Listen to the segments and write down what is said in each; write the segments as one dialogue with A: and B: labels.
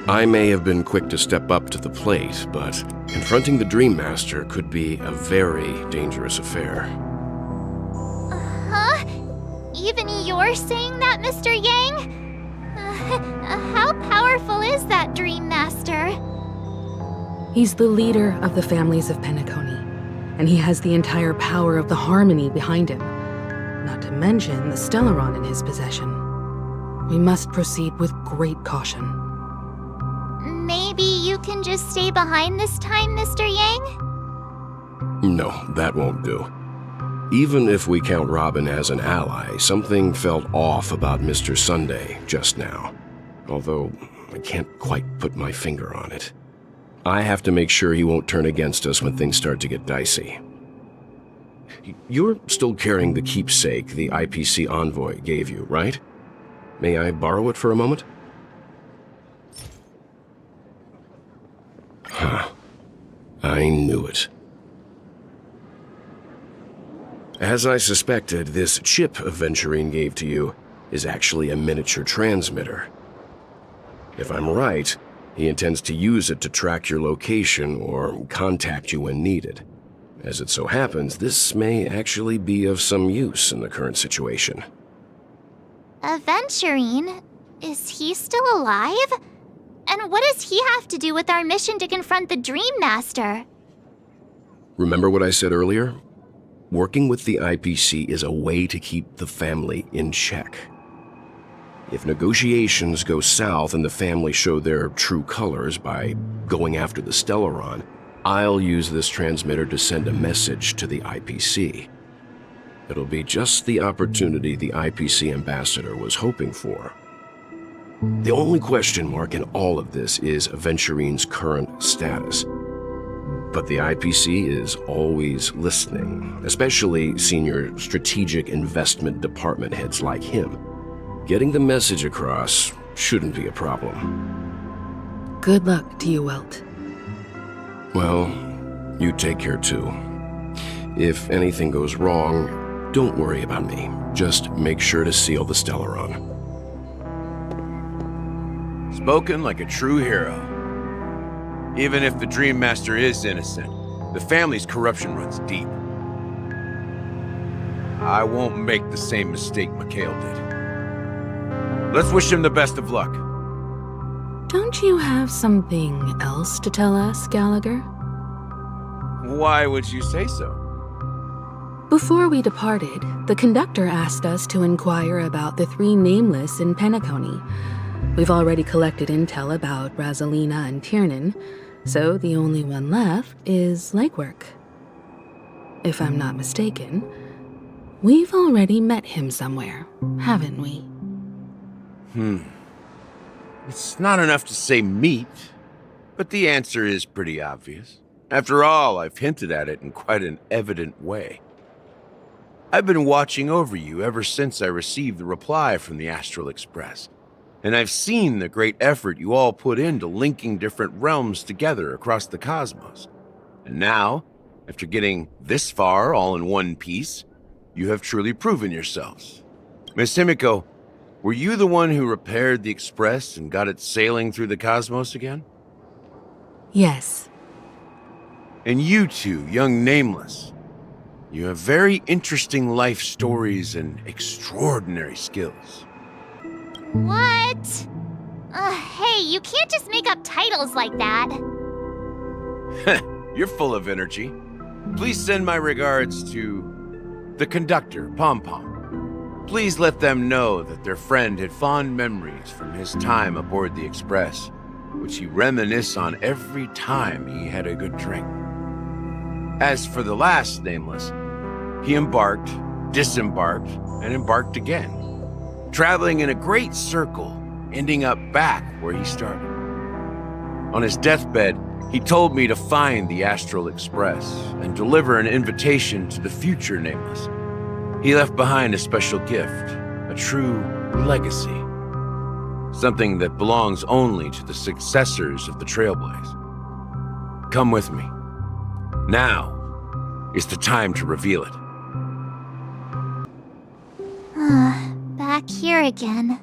A: I may have been quick to step up to the plate, but confronting the Dream Master could be a very dangerous affair.
B: Huh? Even you're saying that, Mr. Yang? How powerful is that Dream Master?
C: He's the leader of the families of Penacony, and he has the entire power of the Harmony behind him, not to mention the Stellaron in his possession. We must proceed with great caution.
B: Maybe you can just stay behind this time, Mr. Yang?
A: No, that won't do. Even if we count Robin as an ally, something felt off about Mr. Sunday just now. Although, I can't quite put my finger on it. I have to make sure he won't turn against us when things start to get dicey. You're still carrying the keepsake the IPC envoy gave you, right? May I borrow it for a moment? Huh. I knew it. As I suspected, this chip Aventurine gave to you is actually a miniature transmitter. If I'm right, he intends to use it to track your location or contact you when needed. As it so happens, this may actually be of some use in the current situation.
B: Aventurine? Is he still alive? And what does he have to do with our mission to confront the Dream Master?
A: Remember what I said earlier? Working with the IPC is a way to keep the family in check. If negotiations go south and the family show their true colors by going after the Stellaron, I'll use this transmitter to send a message to the IPC. It'll be just the opportunity the IPC ambassador was hoping for. The only question mark in all of this is Aventurine's current status. But the IPC is always listening, especially senior strategic investment department heads like him. Getting the message across shouldn't be a problem.
C: Good luck to you, Welt.
A: Well, you take care too. If anything goes wrong, don't worry about me. Just make sure to seal the Stellaron.
D: Spoken like a true hero. Even if the Dream Master is innocent, the family's corruption runs deep. I won't make the same mistake Mikhail did. Let's wish him the best of luck.
C: Don't you have something else to tell us, Gallagher?
D: Why would you say so?
C: Before we departed, the conductor asked us to inquire about the three nameless in Penacony. We've already collected intel about Razalina and Tiernan, so the only one left is legwork. If I'm not mistaken, we've already met him somewhere, haven't we?
D: It's not enough to say meet, but the answer is pretty obvious. After all, I've hinted at it in quite an evident way. I've been watching over you ever since I received the reply from the Astral Express, and I've seen the great effort you all put into linking different realms together across the cosmos. And now, after getting this far all in one piece, you have truly proven yourselves. Miss Himiko, were you the one who repaired the Express and got it sailing through the cosmos again?
C: Yes.
D: And you two, young Nameless, you have very interesting life stories and extraordinary skills.
B: What? Hey, you can't just make up titles like that.
D: You're full of energy. Please send my regards to the conductor, Pom Pom. Please let them know that their friend had fond memories from his time aboard the Express, which he reminisced on every time he had a good drink. As for the last Nameless, he embarked, disembarked, and embarked again, traveling in a great circle, ending up back where he started. On his deathbed, he told me to find the Astral Express and deliver an invitation to the future Nameless. He left behind a special gift, a true legacy, something that belongs only to the successors of the Trailblaze. Come with me. Now is the time to reveal it.
B: Back here again.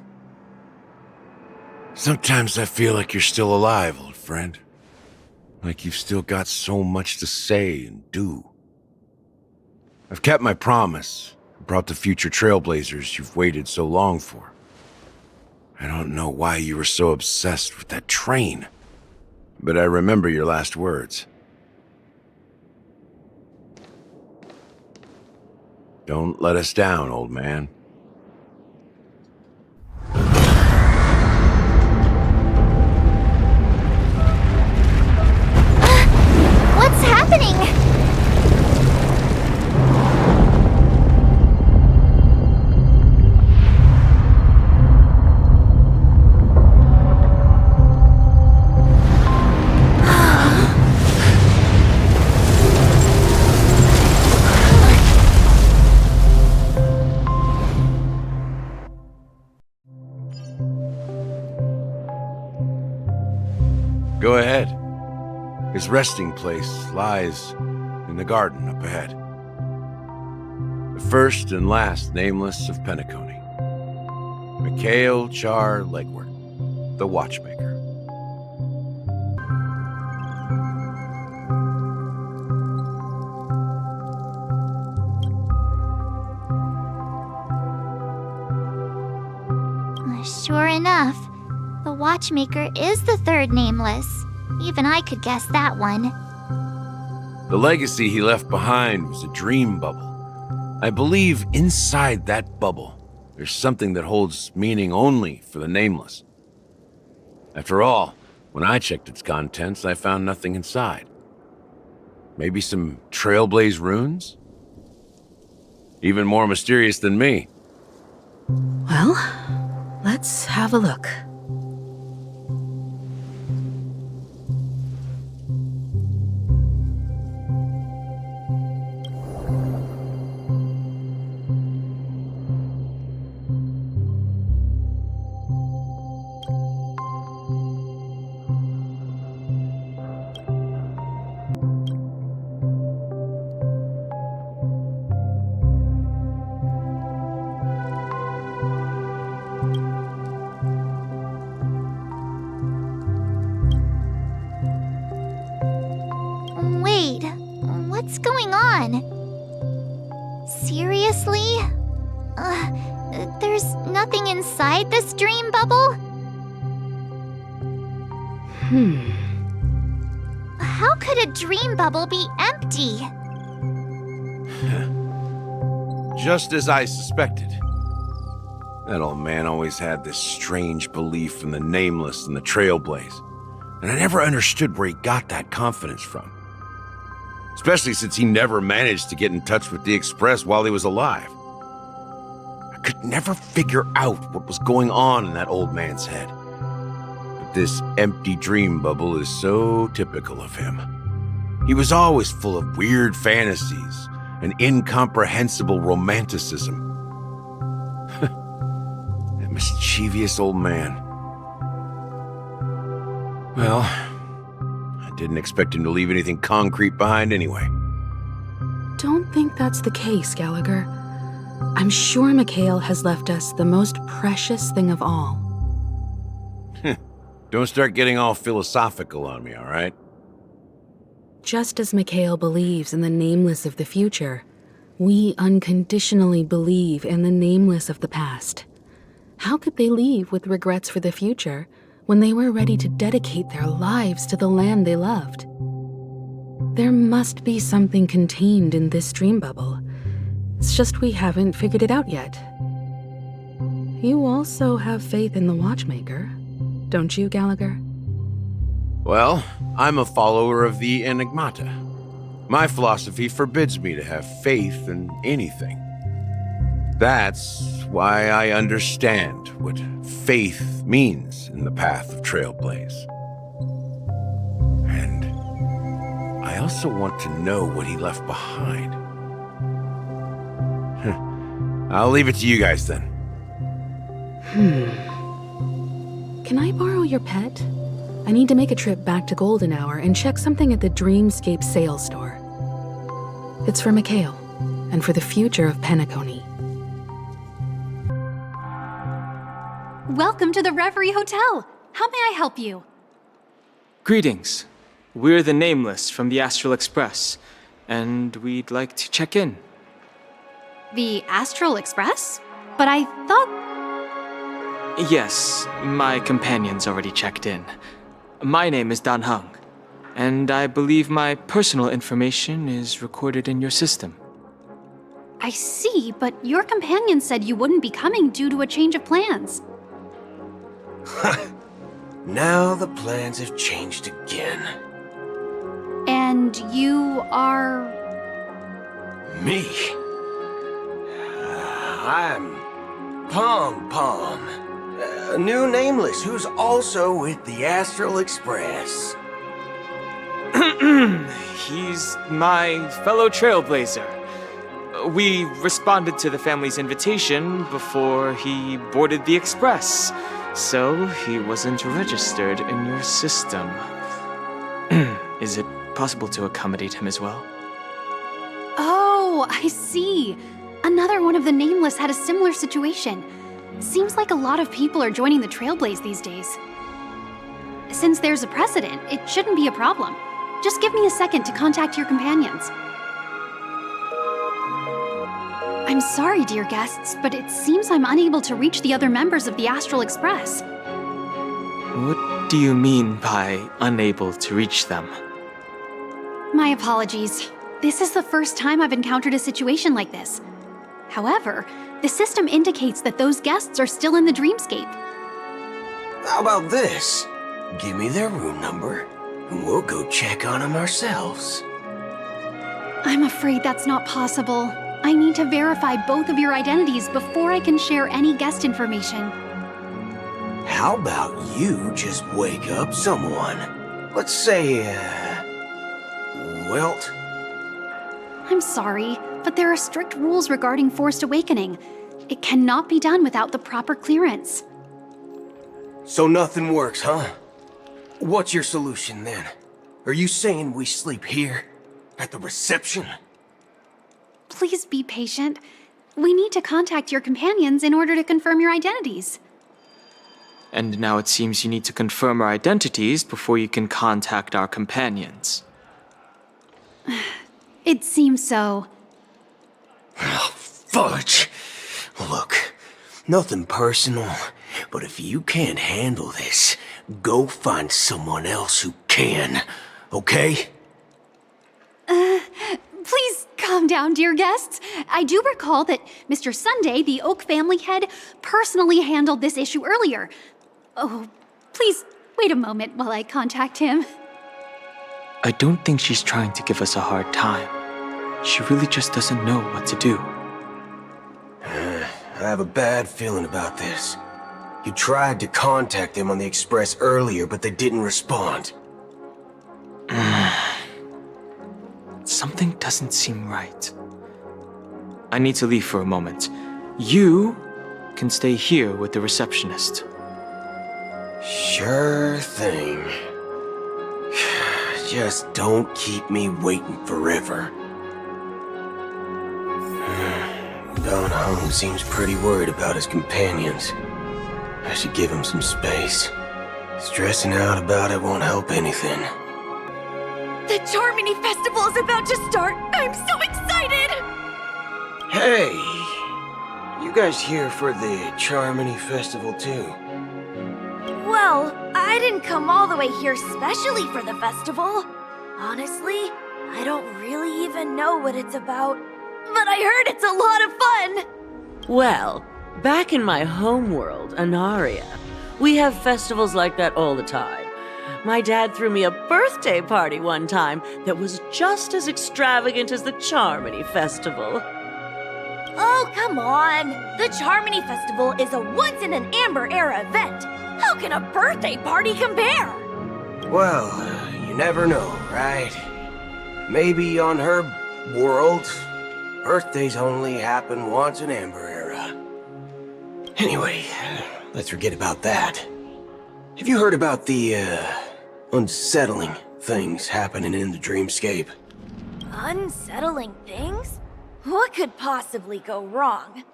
D: Sometimes I feel like you're still alive, old friend. Like you've still got so much to say and do. I've kept my promise, brought the future trailblazers you've waited so long for. I don't know why you were so obsessed with that train, but I remember your last words. Don't let us down, old man.
B: What's happening?
D: Go ahead. His resting place lies in the garden up ahead. The first and last nameless of Penacony. Mikhail Char Legward, the Watchmaker.
B: Sure enough, the Watchmaker is the third nameless. Even I could guess that one.
D: The legacy he left behind was a dream bubble. I believe inside that bubble, there's something that holds meaning only for the nameless. After all, when I checked its contents, I found nothing inside. Maybe some trailblaze runes? Even more mysterious than me.
C: Well, let's have a look.
B: Wait, what's going on? Seriously? There's nothing inside this dream bubble? How could a dream bubble be empty?
D: Just as I suspected. That old man always had this strange belief in the nameless and the trailblaze, and I never understood where he got that confidence from. Especially since he never managed to get in touch with the Express while he was alive. I could never figure out what was going on in that old man's head. But this empty dream bubble is so typical of him. He was always full of weird fantasies and incomprehensible romanticism. That mischievous old man. Well, I didn't expect him to leave anything concrete behind anyway.
C: Don't think that's the case, Gallagher. I'm sure Mikhail has left us the most precious thing of all.
D: Don't start getting all philosophical on me, all right?
C: Just as Mikhail believes in the nameless of the future, we unconditionally believe in the nameless of the past. How could they leave with regrets for the future when they were ready to dedicate their lives to the land they loved? There must be something contained in this dream bubble. It's just we haven't figured it out yet. You also have faith in the Watchmaker, don't you, Gallagher?
D: Well, I'm a follower of the Enigmata. My philosophy forbids me to have faith in anything. That's why I understand what faith means in the path of Trailblaze. And I also want to know what he left behind. I'll leave it to you guys then.
C: Can I borrow your pet? I need to make a trip back to Golden Hour and check something at the Dreamscape sales store. It's for Mikhail, and for the future of Penacony.
E: Welcome to the Reverie Hotel. How may I help you?
F: Greetings. We're the Nameless from the Astral Express, and we'd like to check in.
E: The Astral Express? But I thought...
F: Yes, my companion's already checked in. My name is Dan Hung, and I believe my personal information is recorded in your system.
E: I see, but your companion said you wouldn't be coming due to a change of plans.
G: Now the plans have changed again.
E: And you are...
G: Me? I'm Pom Pom, a new Nameless who's also with the Astral Express.
F: He's my fellow trailblazer. We responded to the family's invitation before he boarded the express, so he wasn't registered in your system. Is it possible to accommodate him as well?
E: Oh, I see. Another one of the Nameless had a similar situation. Seems like a lot of people are joining the Trailblaze these days. Since there's a precedent, it shouldn't be a problem. Just give me a second to contact your companions. I'm sorry, dear guests, but it seems I'm unable to reach the other members of the Astral Express.
F: What do you mean by unable to reach them?
E: My apologies. This is the first time I've encountered a situation like this. However, the system indicates that those guests are still in the dreamscape.
G: How about this? Give me their room number, and we'll go check on them ourselves.
E: I'm afraid that's not possible. I need to verify both of your identities before I can share any guest information.
G: How about you just wake up someone? Let's say, Welt?
E: I'm sorry, but there are strict rules regarding forced awakening. It cannot be done without the proper clearance.
G: So nothing works, huh? What's your solution then? Are you saying we sleep here? At the reception?
E: Please be patient. We need to contact your companions in order to confirm your identities.
F: And now it seems you need to confirm our identities before you can contact our companions.
E: It seems so.
G: Oh, fudge! Look, nothing personal, but if you can't handle this, go find someone else who can, okay?
E: Please calm down, dear guests. I do recall that Mr. Sunday, the Oak family head, personally handled this issue earlier. Oh, please wait a moment while I contact him.
F: I don't think she's trying to give us a hard time. She really just doesn't know what to do.
G: I have a bad feeling about this. You tried to contact them on the Express earlier, but they didn't respond.
F: Something doesn't seem right. I need to leave for a moment. You can stay here with the receptionist.
G: Sure thing. Just don't keep me waiting forever. Don Hung seems pretty worried about his companions. I should give him some space. Stressing out about it won't help anything.
H: The Charmony Festival is about to start! I'm so excited!
G: Hey! You guys here for the Charmony Festival too?
H: Well, I didn't come all the way here specially for the festival. Honestly, I don't really even know what it's about. But I heard it's a lot of fun!
I: Well, back in my home world, Anaria, we have festivals like that all the time. My dad threw me a birthday party one time that was just as extravagant as the Charmony Festival.
H: Oh, come on! The Charmony Festival is a once-in-an-Amber Era event! How can a birthday party compare?
G: Well, you never know, right? Maybe on her world, birthdays only happen once in Amber Era. Anyway, let's forget about that. Have you heard about the, unsettling things happening in the dreamscape?
H: Unsettling things? What could possibly go wrong?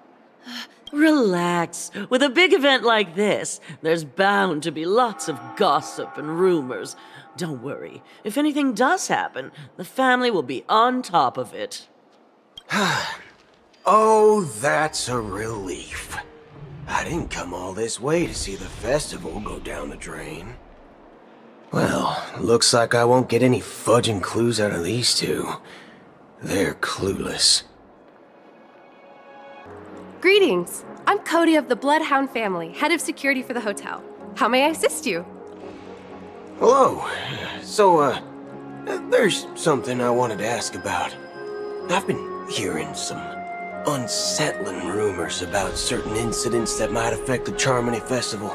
I: Relax. With a big event like this, there's bound to be lots of gossip and rumors. Don't worry. If anything does happen, the family will be on top of it.
G: Oh, that's a relief. I didn't come all this way to see the festival go down the drain. Well, looks like I won't get any fudging clues out of these two. They're clueless.
J: Greetings! I'm Cody of the Bloodhound family, head of security for the hotel. How may I assist you?
G: Hello. So, there's something I wanted to ask about. I've been hearing some unsettling rumors about certain incidents that might affect the Charmony Festival.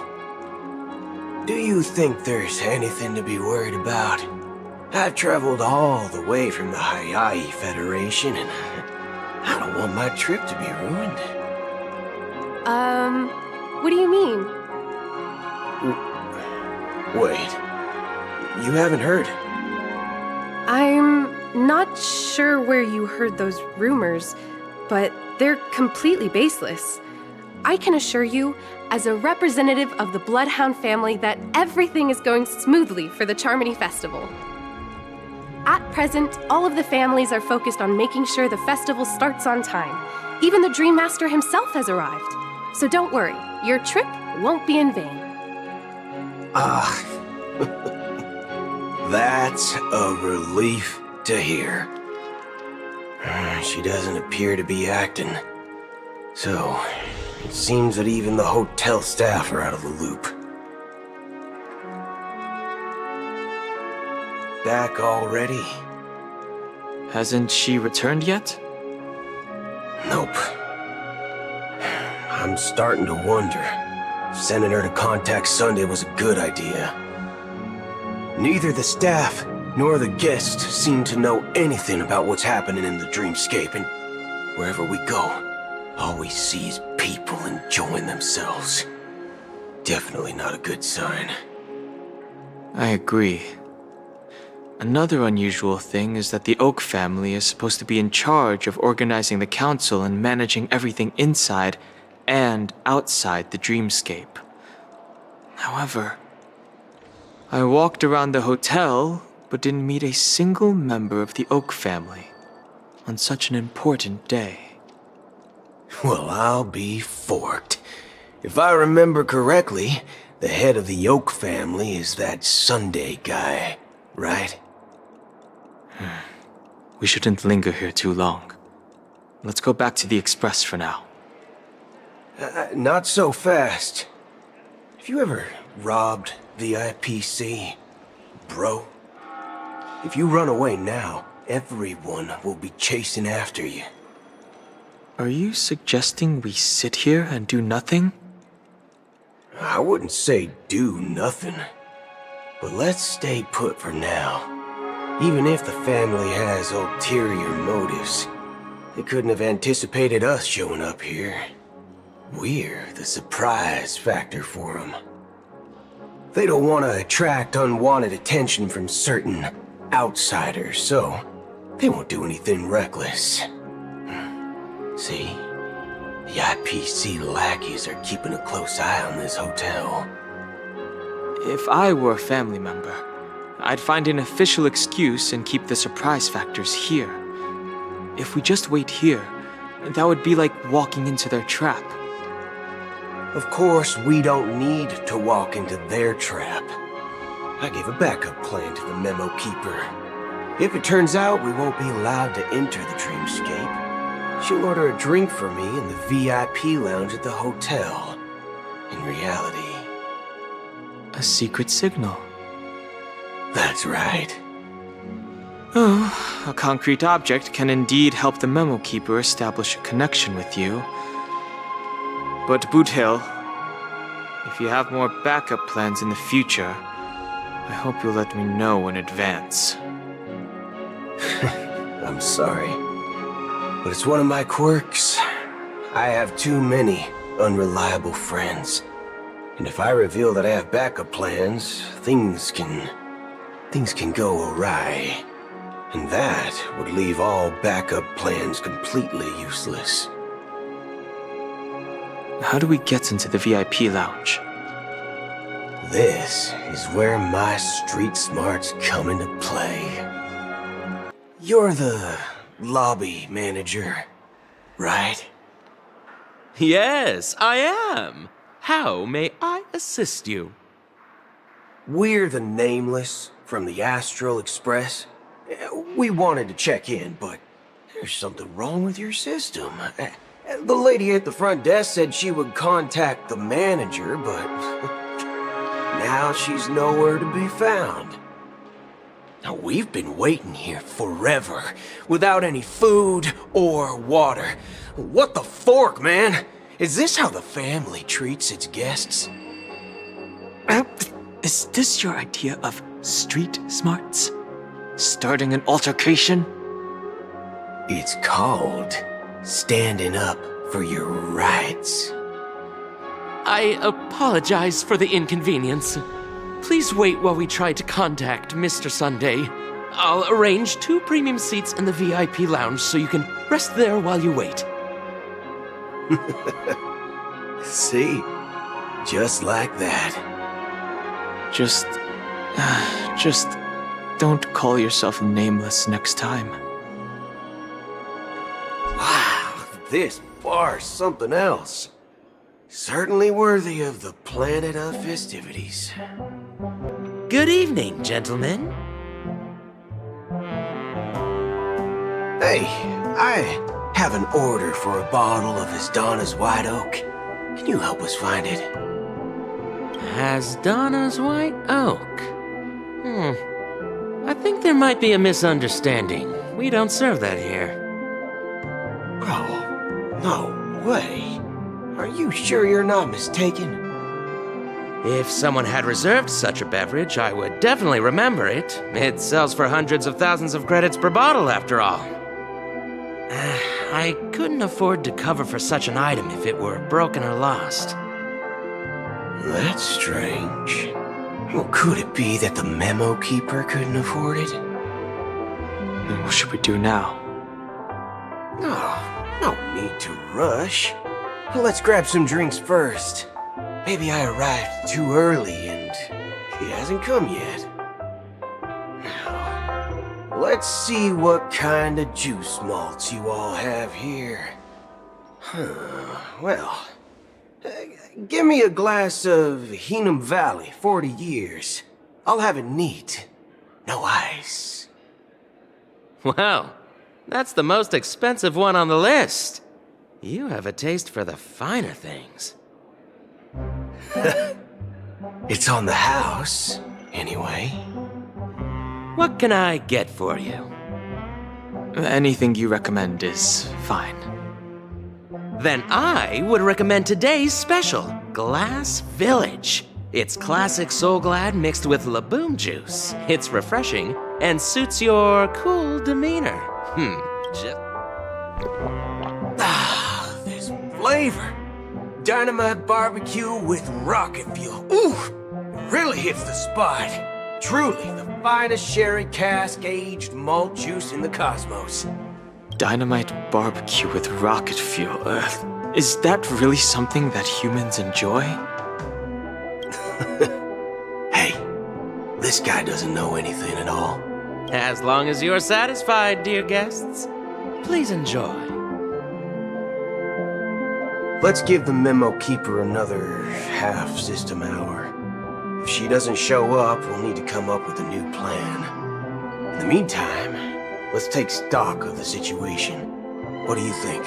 G: Do you think there's anything to be worried about? I've traveled all the way from the Hayahi Federation, and I don't want my trip to be ruined.
J: What do you mean?
G: Wait, you haven't heard?
J: I'm not sure where you heard those rumors, but they're completely baseless. I can assure you, as a representative of the Bloodhound family, that everything is going smoothly for the Charmony Festival. At present, all of the families are focused on making sure the festival starts on time. Even the Dream Master himself has arrived. So don't worry, your trip won't be in vain.
G: That's a relief to hear. She doesn't appear to be acting. So, it seems that even the hotel staff are out of the loop. Back already?
F: Hasn't she returned yet?
G: Nope. I'm starting to wonder if sending her to contact Sunday was a good idea. Neither the staff nor the guests seem to know anything about what's happening in the dreamscape, and wherever we go, all we see is people enjoying themselves. Definitely not a good sign.
F: I agree. Another unusual thing is that the Oak family is supposed to be in charge of organizing the council and managing everything inside and outside the dreamscape. However, I walked around the hotel but didn't meet a single member of the Oak family on such an important day.
G: Well, I'll be forked. If I remember correctly, the head of the Oak family is that Sunday guy, right?
F: We shouldn't linger here too long. Let's go back to the Express for now.
G: Not so fast. Have you ever robbed the IPC, bro? If you run away now, everyone will be chasing after you.
F: Are you suggesting we sit here and do nothing?
G: I wouldn't say do nothing, but let's stay put for now. Even if the family has ulterior motives, they couldn't have anticipated us showing up here. We're the surprise factor for them. They don't want to attract unwanted attention from certain outsiders, so they won't do anything reckless. See? The IPC lackeys are keeping a close eye on this hotel.
F: If I were a family member, I'd find an official excuse and keep the surprise factors here. If we just wait here, that would be like walking into their trap.
G: Of course, we don't need to walk into their trap. I gave a backup plan to the memo keeper. If it turns out we won't be allowed to enter the dreamscape, she'll order a drink for me in the VIP lounge at the hotel. In reality...
F: A secret signal.
G: That's right.
F: Oh, a concrete object can indeed help the memo keeper establish a connection with you. But Boot Hill, if you have more backup plans in the future, I hope you'll let me know in advance.
G: I'm sorry, but it's one of my quirks. I have too many unreliable friends. And if I reveal that I have backup plans, things can go awry. And that would leave all backup plans completely useless.
F: How do we get into the VIP lounge?
G: This is where my street smarts come into play. You're the lobby manager, right?
K: Yes, I am. How may I assist you?
G: We're the Nameless from the Astral Express. We wanted to check in, but there's something wrong with your system. The lady at the front desk said she would contact the manager, but now she's nowhere to be found. Now, we've been waiting here forever, without any food or water. What the fork, man? Is this how the family treats its guests?
F: Is this your idea of street smarts? Starting an altercation?
G: It's called standing up for your rights.
K: I apologize for the inconvenience. Please wait while we try to contact Mr. Sunday. I'll arrange 2 premium seats in the VIP lounge so you can rest there while you wait.
G: See? Just like that.
F: Just don't call yourself Nameless next time.
G: Wow, this bar's something else. Certainly worthy of the planet of festivities.
K: Good evening, gentlemen.
G: Hey, I have an order for a bottle of Asdana's White Oak. Can you help us find it?
K: Asdana's White Oak. I think there might be a misunderstanding. We don't serve that here.
G: Oh, no way. Are you sure you're not mistaken?
K: If someone had reserved such a beverage, I would definitely remember it. It sells for hundreds of thousands of credits per bottle, after all. I couldn't afford to cover for such an item if it were broken or lost.
G: That's strange. Well, could it be that the memo keeper couldn't afford it?
F: Then what should we do now?
G: Oh, no need to rush. Let's grab some drinks first. Maybe I arrived too early and he hasn't come yet. Now, let's see what kind of juice malts you all have here. Well, give me a glass of Heenum Valley, 40 years. I'll have it neat. No ice.
K: Well, that's the most expensive one on the list. You have a taste for the finer things.
G: It's on the house, anyway.
K: What can I get for you?
F: Anything you recommend is fine.
K: Then I would recommend today's special, Glass Village. It's classic Soul Glad mixed with Laboom juice. It's refreshing and suits your cool demeanor.
G: This flavor. Dynamite barbecue with rocket fuel. Ooh, it really hits the spot. Truly the finest sherry cask aged malt juice in the cosmos.
F: Dynamite barbecue with rocket fuel. Is that really something that humans enjoy?
G: Hey, this guy doesn't know anything at all.
K: As long as you're satisfied, dear guests, please enjoy.
G: Let's give the memo keeper another half-system hour. If she doesn't show up, we'll need to come up with a new plan. In the meantime, let's take stock of the situation. What do you think?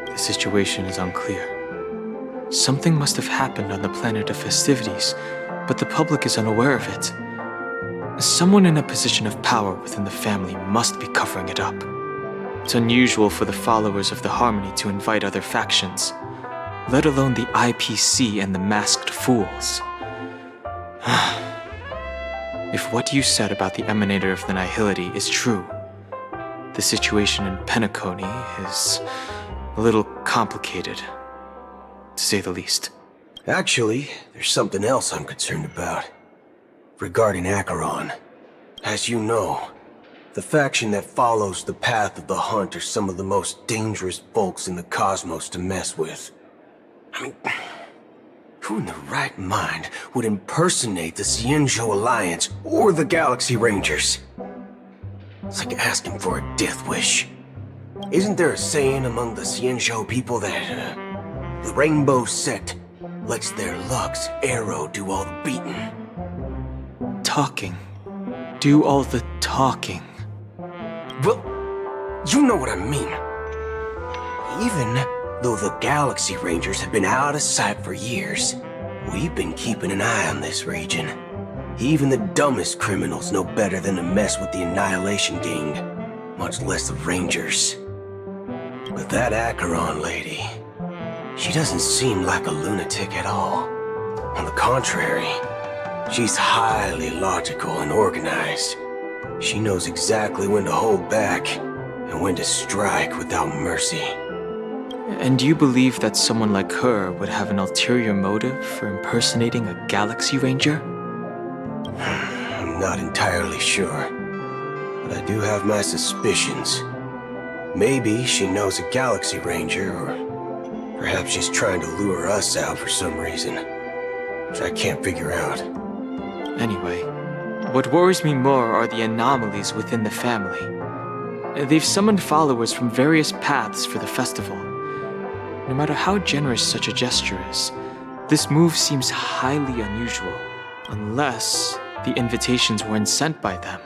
F: The situation is unclear. Something must have happened on the planet of festivities, but the public is unaware of it. Someone in a position of power within the family must be covering it up. It's unusual for the followers of the Harmony to invite other factions, let alone the IPC and the Masked Fools. If what you said about the Emanator of the Nihility is true, the situation in Penacony is a little complicated, to say the least.
G: Actually, there's something else I'm concerned about. Regarding Acheron. As you know, the faction that follows the path of the Hunt are some of the most dangerous folks in the cosmos to mess with. I mean, who in their right mind would impersonate the Xianzhou Alliance or the Galaxy Rangers? It's like asking for a death wish. Isn't there a saying among the Xianzhou people that the Rainbow Sect lets their luck's arrow do all the beating?
F: Talking. Do all the talking.
G: Well, you know what I mean. Even though the Galaxy Rangers have been out of sight for years, we've been keeping an eye on this region. Even the dumbest criminals know better than to mess with the Annihilation Gang, much less the Rangers. But that Acheron lady, she doesn't seem like a lunatic at all. On the contrary, she's highly logical and organized. She knows exactly when to hold back and when to strike without mercy.
F: And you believe that someone like her would have an ulterior motive for impersonating a Galaxy Ranger?
G: I'm not entirely sure, but I do have my suspicions. Maybe she knows a Galaxy Ranger, or perhaps she's trying to lure us out for some reason, which I can't figure out.
F: Anyway, what worries me more are the anomalies within the family. They've summoned followers from various paths for the festival. No matter how generous such a gesture is, this move seems highly unusual, unless the invitations weren't sent by them.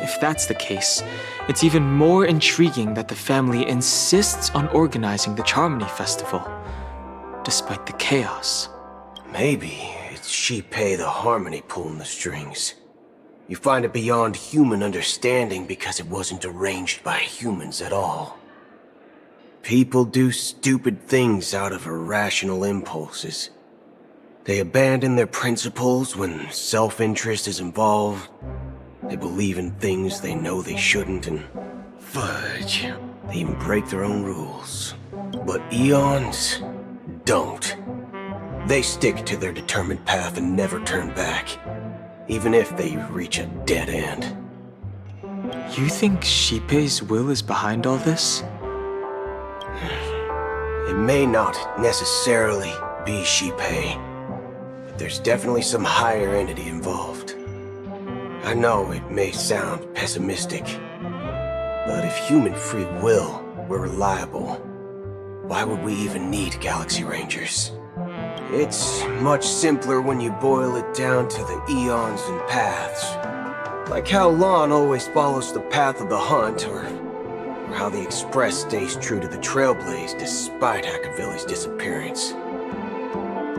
F: If that's the case, it's even more intriguing that the family insists on organizing the Charmony Festival, despite the chaos.
G: Maybe it's Shipei the Harmony pulling the strings. You find it beyond human understanding because it wasn't arranged by humans at all. People do stupid things out of irrational impulses. They abandon their principles when self-interest is involved. They believe in things they know they shouldn't, and fudge, they even break their own rules. But Eons don't. They stick to their determined path and never turn back, even if they reach a dead end.
F: You think Shipei's will is behind all this?
G: It may not necessarily be Shipei, but there's definitely some higher entity involved. I know it may sound pessimistic, but if human free will were reliable, why would we even need Galaxy Rangers? It's much simpler when you boil it down to the eons and paths. Like how Lon always follows the path of the hunt, or how the Express stays true to the Trailblaze despite Akavili's disappearance.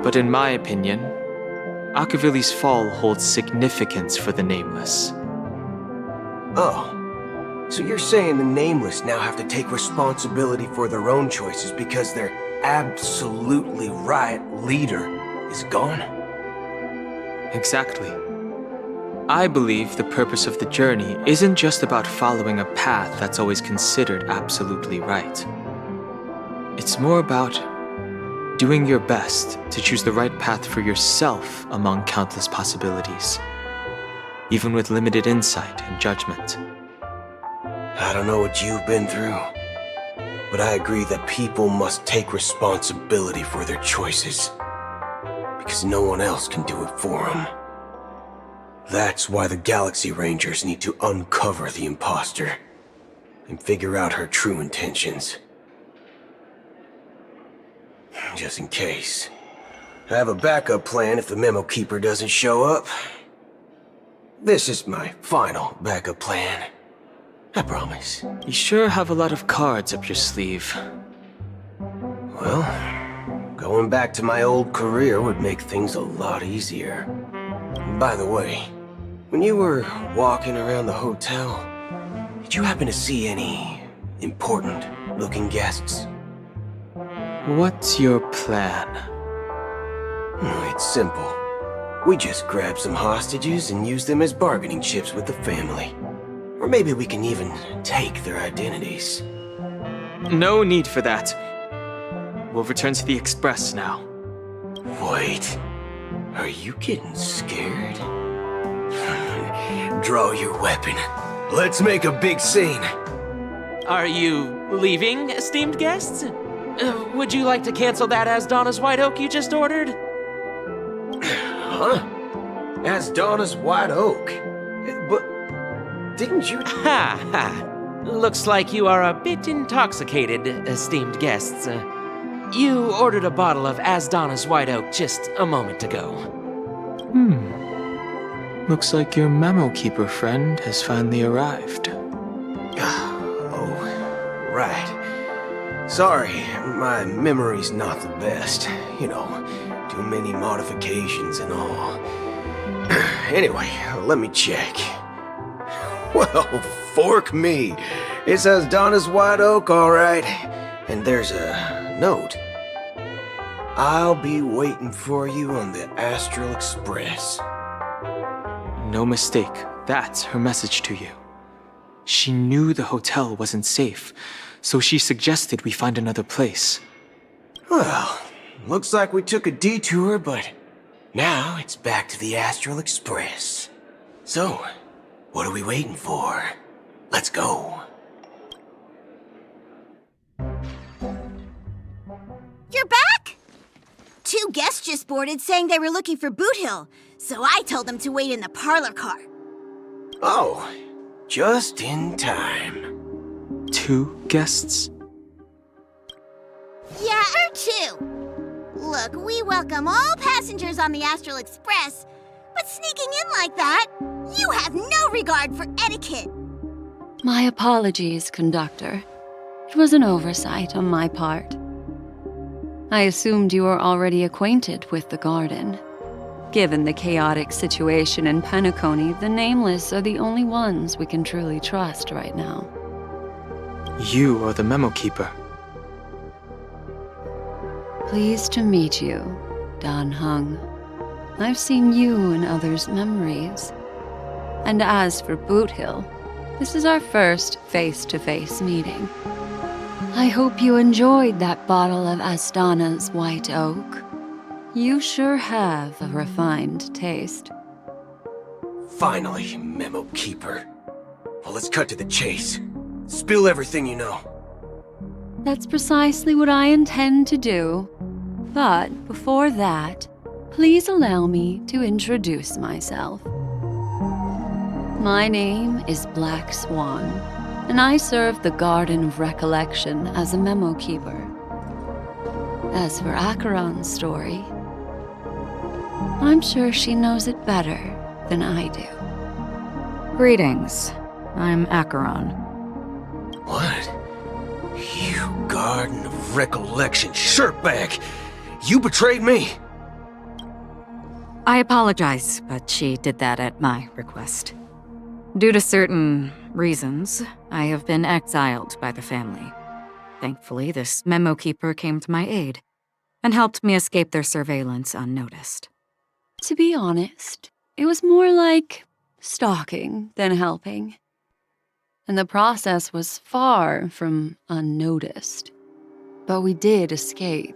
F: But in my opinion, Akavili's fall holds significance for the Nameless.
G: Oh, so you're saying the Nameless now have to take responsibility for their own choices because their absolutely right leader is gone?
F: Exactly. I believe the purpose of the journey isn't just about following a path that's always considered absolutely right. It's more about doing your best to choose the right path for yourself among countless possibilities, even with limited insight and judgment.
G: I don't know what you've been through, but I agree that people must take responsibility for their choices, because no one else can do it for them. That's why the Galaxy Rangers need to uncover the imposter and figure out her true intentions. Just in case. I have a backup plan if the Memo Keeper doesn't show up. This is my final backup plan. I promise.
F: You sure have a lot of cards up your sleeve.
G: Well, going back to my old career would make things a lot easier. By the way, when you were walking around the hotel, did you happen to see any important-looking guests?
F: What's your plan?
G: It's simple. We just grab some hostages and use them as bargaining chips with the family. Or maybe we can even take their identities.
F: No need for that. We'll return to the Express now.
G: Wait, are you getting scared? Draw your weapon. Let's make a big scene.
K: Are you leaving, esteemed guests? Would you like to cancel that Asdana's White Oak you just ordered?
G: Huh? As Donna's White Oak. But didn't you...
K: Ha ha. Looks like you are a bit intoxicated, esteemed guests. You ordered a bottle of Asdana's White Oak just a moment ago.
F: Looks like your memo keeper friend has finally arrived.
G: Oh, right. Sorry, my memory's not the best. You know, too many modifications and all. Anyway, let me check. Well, fork me. It says Donna's White Oak, all right. And there's a note. I'll be waiting for you on the Astral Express.
F: No mistake, that's her message to you. She knew the hotel wasn't safe, so she suggested we find another place.
G: Well, looks like we took a detour, but now it's back to the Astral Express. So, what are we waiting for? Let's go.
H: You're back? 2 guests just boarded saying they were looking for Boot Hill, so I told them to wait in the parlor car.
G: Oh, just in time.
F: 2 guests?
H: Yeah, or 2. Look, we welcome all passengers on the Astral Express, but sneaking in like that, you have no regard for etiquette.
L: My apologies, conductor. It was an oversight on my part. I assumed you were already acquainted with the garden. Given the chaotic situation in Penacony, the Nameless are the only ones we can truly trust right now.
F: You are the memo keeper.
L: Pleased to meet you, Dan Hung. I've seen you in others' memories. And as for Boot Hill, this is our first face-to-face meeting. I hope you enjoyed that bottle of Astana's White Oak. You sure have a refined taste.
G: Finally, Memo Keeper. Well, let's cut to the chase. Spill everything you know.
L: That's precisely what I intend to do. But before that, please allow me to introduce myself. My name is Black Swan, and I serve the Garden of Recollection as a memo keeper. As for Acheron's story, I'm sure she knows it better than I do.
M: Greetings. I'm Acheron.
G: What? You Garden of Recollection shirtbag! You betrayed me!
M: I apologize, but she did that at my request. Due to certain reasons, I have been exiled by the family. Thankfully, this memo keeper came to my aid and helped me escape their surveillance unnoticed.
L: To be honest, it was more like stalking than helping. And the process was far from unnoticed. But we did escape.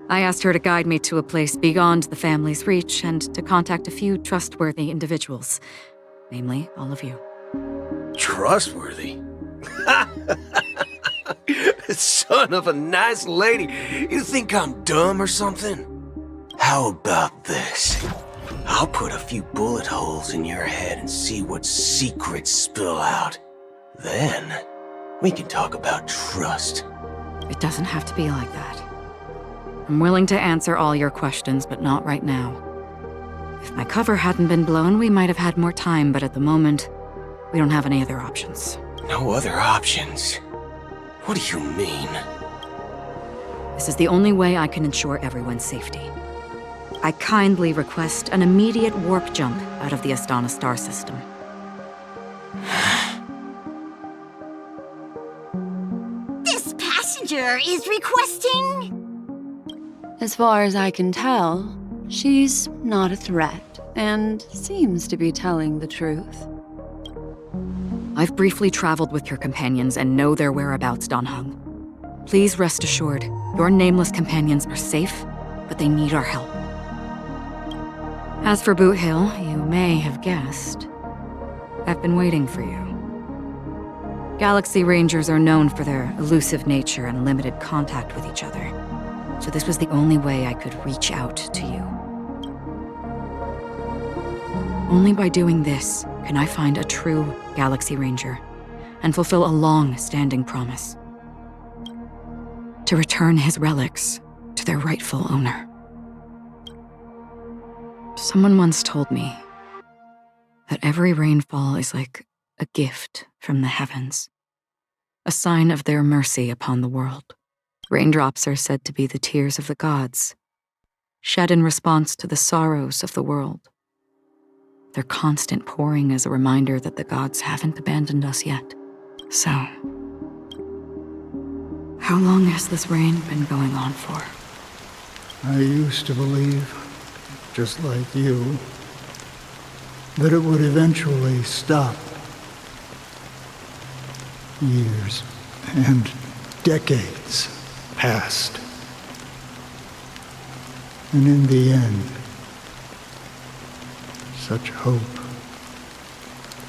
M: I asked her to guide me to a place beyond the family's reach and to contact a few trustworthy individuals, namely all of you.
G: Trustworthy? Son of a nice lady, you think I'm dumb or something? How about this? I'll put a few bullet holes in your head and see what secrets spill out. Then, we can talk about trust.
M: It doesn't have to be like that. I'm willing to answer all your questions, but not right now. If my cover hadn't been blown, we might have had more time, but at the moment, we don't have any other options.
G: No other options? What do you mean?
M: This is the only way I can ensure everyone's safety. I kindly request an immediate warp jump out of the Astana star system.
H: This passenger is requesting...
L: As far as I can tell, she's not a threat and seems to be telling the truth.
M: I've briefly traveled with your companions and know their whereabouts, Dan Hung. Please rest assured, your nameless companions are safe, but they need our help. As for Boot Hill, you may have guessed. I've been waiting for you. Galaxy Rangers are known for their elusive nature and limited contact with each other. So this was the only way I could reach out to you. Only by doing this can I find a true Galaxy Ranger and fulfill a long-standing promise. To return his relics to their rightful owner. Someone once told me that every rainfall is like a gift from the heavens, a sign of their mercy upon the world. Raindrops are said to be the tears of the gods, shed in response to the sorrows of the world. Their constant pouring is a reminder that the gods haven't abandoned us yet. So, how long has this rain been going on for?
N: I used to believe, just like you, that it would eventually stop. Years and decades passed. And in the end, such hope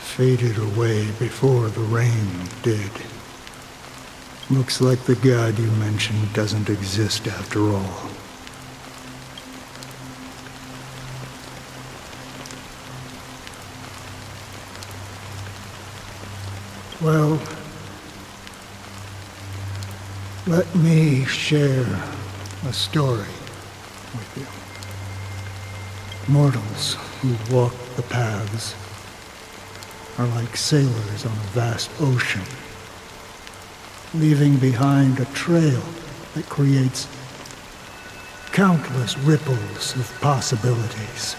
N: faded away before the rain did. Looks like the god you mentioned doesn't exist after all. Well, let me share a story with you. Mortals who walk the paths are like sailors on a vast ocean, leaving behind a trail that creates countless ripples of possibilities.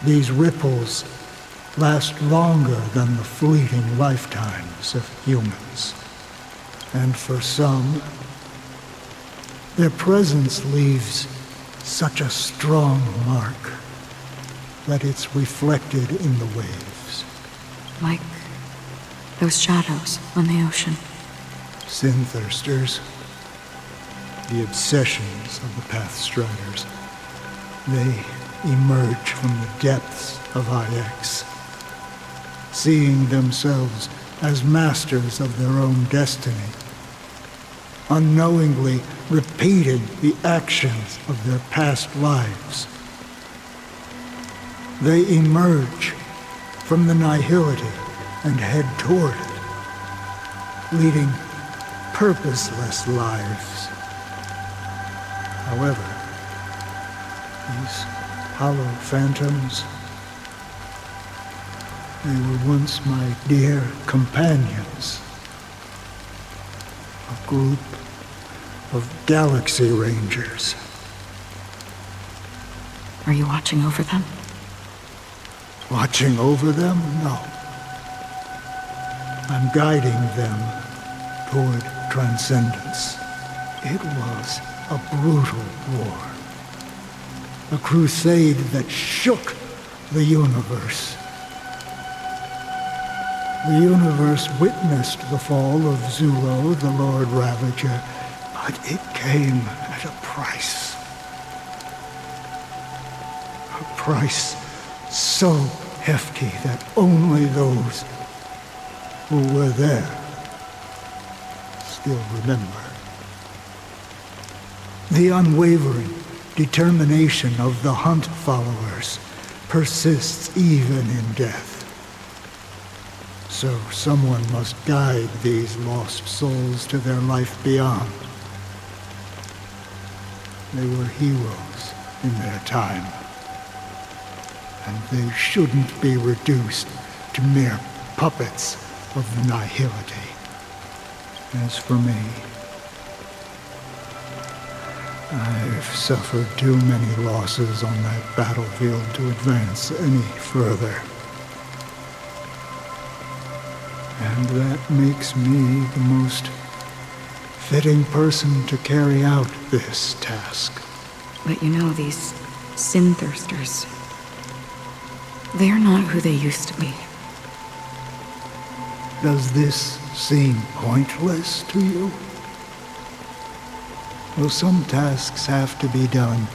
N: These ripples last longer than the fleeting lifetimes of humans. And for some, their presence leaves such a strong mark that it's reflected in the waves.
M: Like those shadows on the ocean.
N: Sin-thirsters, the obsessions of the Pathstriders, they emerge from the depths of IX, seeing themselves as masters of their own destiny, unknowingly repeating the actions of their past lives. They emerge from the nihility and head toward it, leading purposeless lives. However, these hollow phantoms, they were once my dear companions. A group of Galaxy Rangers.
M: Are you watching over them?
N: Watching over them? No. I'm guiding them toward transcendence. It was a brutal war. A crusade that shook the universe. The universe witnessed the fall of Zulo, the Lord Ravager, but it came at a price. A price so hefty that only those who were there still remember. The unwavering determination of the Hunt followers persists even in death. So someone must guide these lost souls to their life beyond. They were heroes in their time, and they shouldn't be reduced to mere puppets of the nihility. As for me, I've suffered too many losses on that battlefield to advance any further. And that makes me the most fitting person to carry out this task.
M: But you know, these sin-thirsters, they're not who they used to be.
N: Does this seem pointless to you? Well, some tasks have to be done,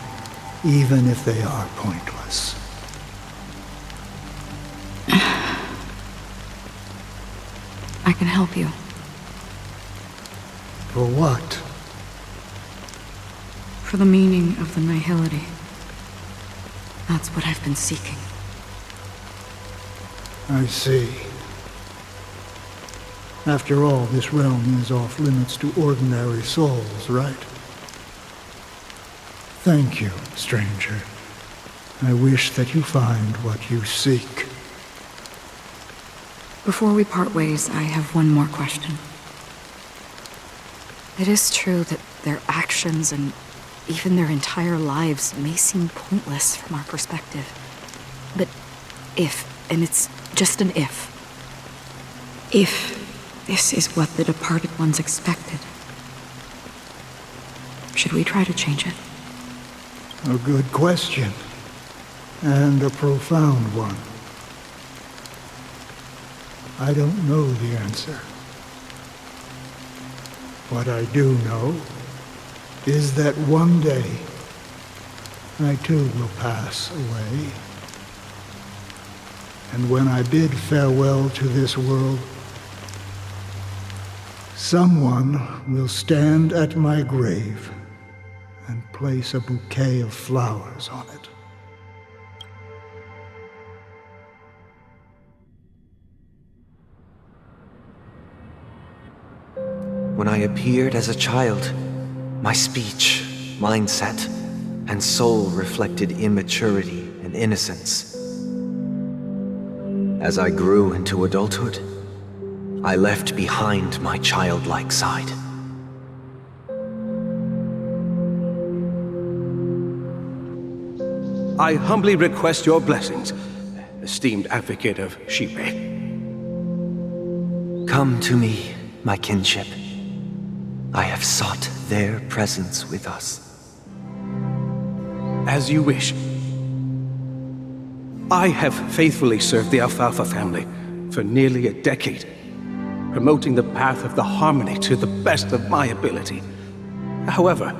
N: even if they are pointless.
M: I
C: I can help you.
N: For what?
C: For the meaning of the nihility. That's what I've been seeking.
N: I see. After all, this realm is off limits to ordinary souls, right? Thank you, stranger. I wish that you find what you seek.
C: Before we part ways, I have one more question. It is true that their actions and even their entire lives may seem pointless from our perspective. But if, and it's just an if this is what the departed ones expected, should we try to change it?
N: A good question. And a profound one. I don't know the answer. What I do know is that one day I too will pass away. And when I bid farewell to this world, someone will stand at my grave and place a bouquet of flowers on it.
O: When I appeared as a child, my speech, mindset, and soul reflected immaturity and innocence. As I grew into adulthood, I left behind my childlike side.
P: I humbly request your blessings, esteemed advocate of Shipe.
O: Come to me, my kinship. I have sought their presence with us.
P: As you wish. I have faithfully served the Alfalfa family for nearly a decade, promoting the path of the harmony to the best of my ability. However,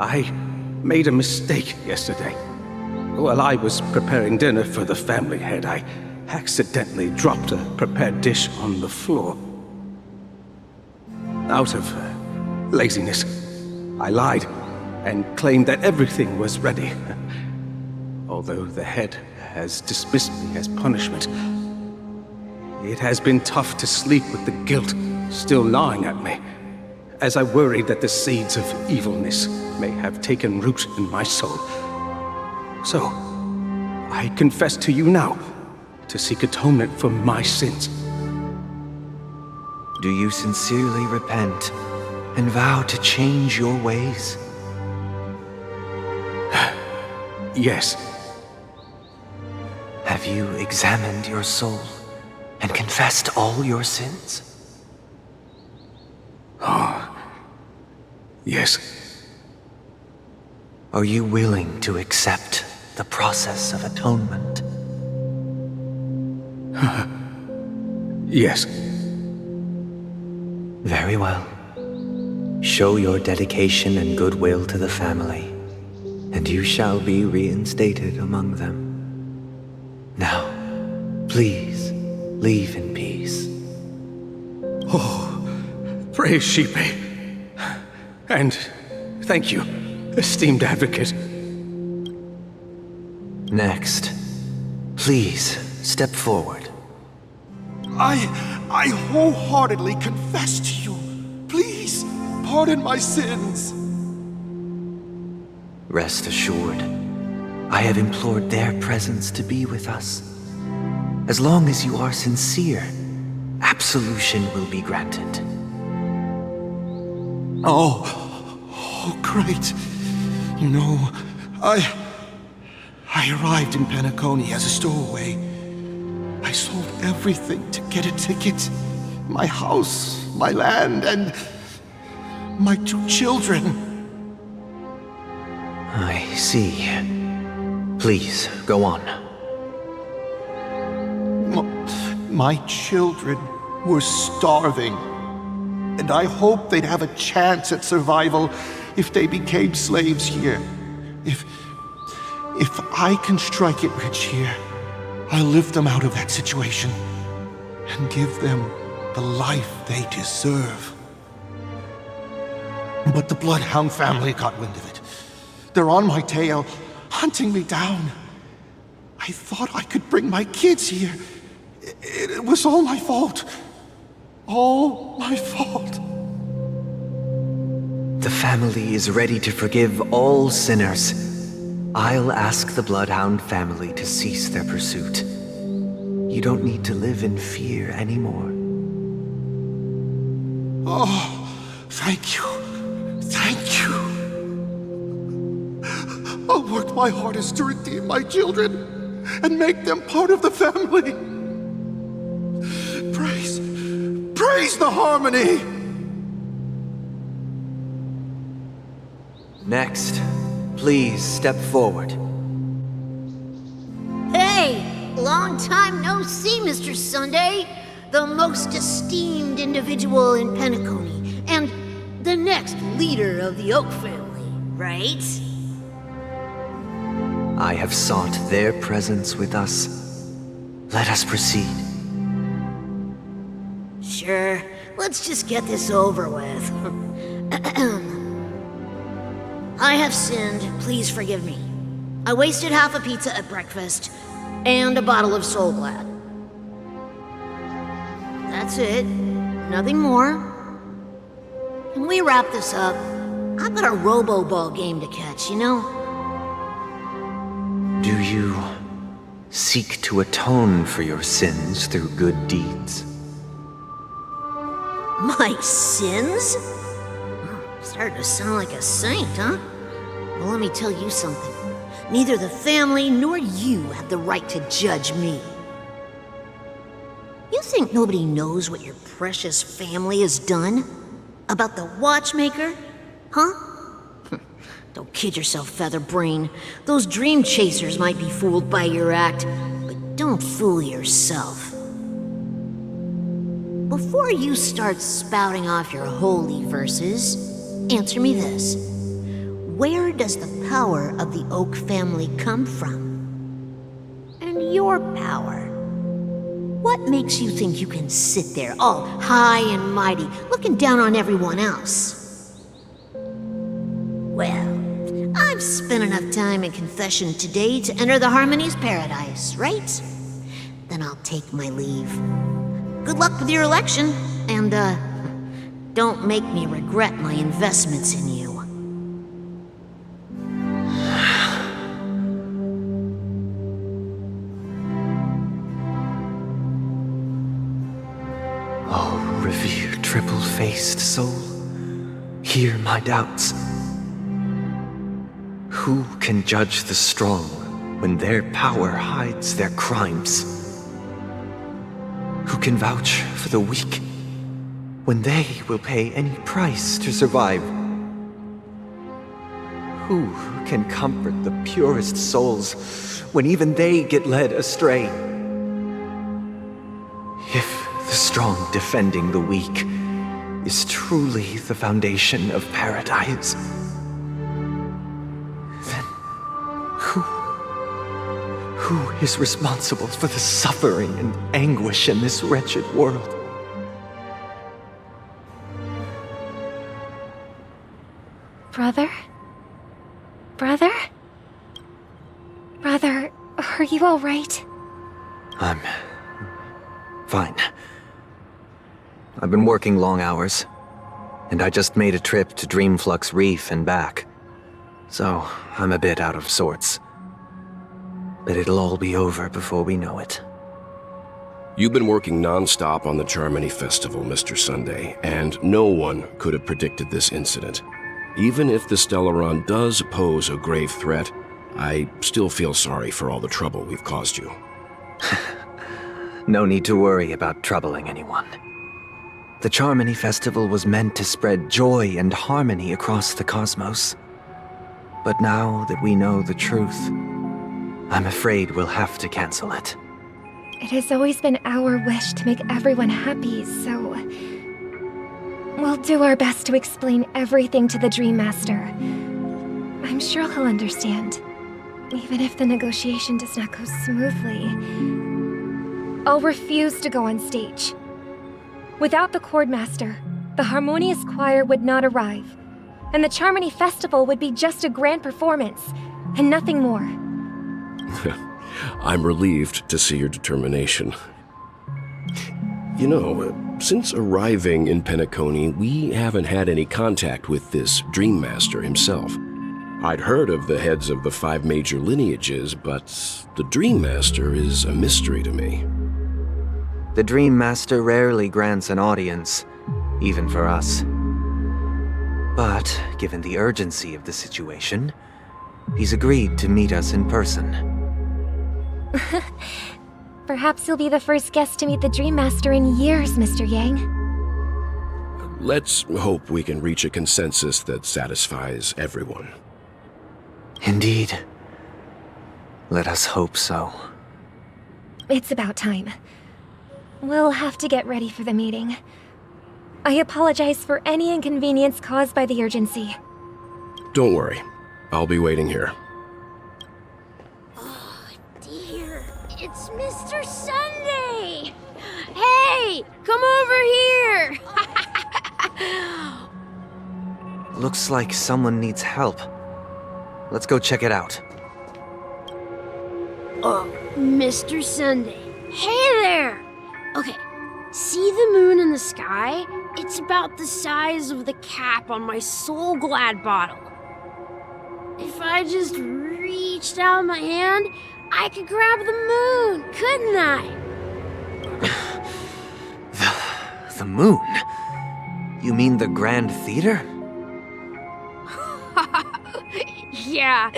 P: I made a mistake yesterday. While I was preparing dinner for the family head, I accidentally dropped a prepared dish on the floor. Out of laziness, I lied and claimed that everything was ready. Although the head has dismissed me as punishment, it has been tough to sleep with the guilt still gnawing at me, as I worried that the seeds of evilness may have taken root in my soul. So, I confess to you now to seek atonement for my sins.
O: Do you sincerely repent and vow to change your ways?
P: Yes.
O: Have you examined your soul and confessed all your sins?
P: Oh, yes.
O: Are you willing to accept the process of atonement?
P: Yes.
O: Very well. Show your dedication and goodwill to the family, and you shall be reinstated among them. Now, please, leave in peace.
P: Oh, praise Shipe. And thank you, esteemed advocate.
O: Next, please step forward.
Q: I wholeheartedly confess to you. Please, pardon my sins.
O: Rest assured, I have implored their presence to be with us. As long as you are sincere, absolution will be granted.
Q: Oh, great. You know, I arrived in Penacony as a stowaway. I sold everything to get a ticket. My house, my land, and my 2 children.
O: I see. Please, go on.
Q: My children were starving, and I hoped they'd have a chance at survival if they became slaves here. If I can strike it rich here, I'll lift them out of that situation and give them the life they deserve. But the Bloodhound family got wind of it. They're on my tail, hunting me down. I thought I could bring my kids here. It was all my fault. All my fault.
O: The family is ready to forgive all sinners. I'll ask the Bloodhound family to cease their pursuit. You don't need to live in fear anymore.
Q: Oh, thank you. Thank you. I'll work my hardest to redeem my children and make them part of the family. Praise the harmony!
O: Next, please step forward.
R: Hey! Long time no see, Mr. Sunday. The most esteemed individual in Penacony, and the next leader of the Oak family, right?
O: I have sought their presence with us. Let us proceed.
R: Sure, let's just get this over with. I have sinned, please forgive me. I wasted half a pizza at breakfast, and a bottle of Soul Glad. That's it, nothing more. Can we wrap this up? I've got a robo-ball game to catch, you know?
O: Do you seek to atone for your sins through good deeds?
R: My sins? Starting to sound like a saint, huh? Well, let me tell you something. Neither the family nor you have the right to judge me. You think nobody knows what your precious family has done? About the watchmaker? Huh? Don't kid yourself, Featherbrain. Those dream chasers might be fooled by your act, but don't fool yourself. Before you start spouting off your holy verses, answer me this. Where does the power of the Oak family come from? And your power? What makes you think you can sit there all high and mighty, looking down on everyone else? Well, I've spent enough time in confession today to enter the Harmony's paradise, right? Then I'll take my leave. Good luck with your election, and, don't make me regret my investments in you.
O: Oh, revered triple-faced soul, hear my doubts. Who can judge the strong when their power hides their crimes? Who can vouch for the weak when they will pay any price to survive? Who can comfort the purest souls when even they get led astray? If the strong defending the weak is truly the foundation of paradise, then who is responsible for the suffering and anguish in this wretched world?
J: Brother? Brother? Brother, are you all right?
O: I'm fine. I've been working long hours, and I just made a trip to Dreamflux Reef and back, so I'm a bit out of sorts. But it'll all be over before we know it.
A: You've been working non-stop on the Charmony Festival, Mr. Sunday, and no one could have predicted this incident. Even if the Stellaron does pose a grave threat, I still feel sorry for all the trouble we've caused you.
O: No need to worry about troubling anyone. The Charmony Festival was meant to spread joy and harmony across the cosmos. But now that we know the truth, I'm afraid we'll have to cancel it.
J: It has always been our wish to make everyone happy, so we'll do our best to explain everything to the Dream Master. I'm sure he'll understand, even if the negotiation does not go smoothly. I'll refuse to go on stage.
S: Without the Chordmaster, the Harmonious Choir would not arrive, and the Charmony Festival would be just a grand performance, and nothing more.
A: I'm relieved to see your determination. You know, since arriving in Penacony, we haven't had any contact with this Dream Master himself. I'd heard of the heads of the 5 major lineages, but the Dream Master is a mystery to me.
O: The Dream Master rarely grants an audience, even for us. But, given the urgency of the situation, he's agreed to meet us in person.
S: Perhaps you'll be the first guest to meet the Dream Master in years, Mr. Yang.
A: Let's hope we can reach a consensus that satisfies everyone.
O: Indeed. Let us hope so.
S: It's about time. We'll have to get ready for the meeting. I apologize for any inconvenience caused by the urgency.
A: Don't worry. I'll be waiting here.
H: Oh, dear. It's Mr. Sunday! Hey! Come over here!
O: Looks like someone needs help. Let's go check it out.
H: Mr. Sunday. Hey there! Okay, see the moon in the sky? It's about the size of the cap on my Soul Glad bottle. If I just reached out my hand, I could grab the moon, couldn't I?
O: The moon? You mean the Grand Theater?
H: Yeah.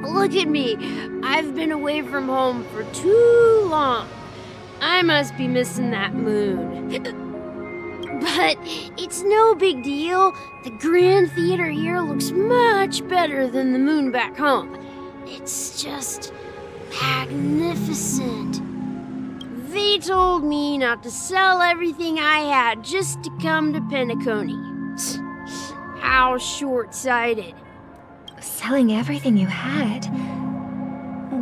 H: Look at me. I've been away from home for too long. I must be missing that moon. But it's no big deal. The Grand Theater here looks much better than the moon back home. It's just magnificent. They told me not to sell everything I had just to come to Penacony. How short-sighted.
S: Selling everything you had?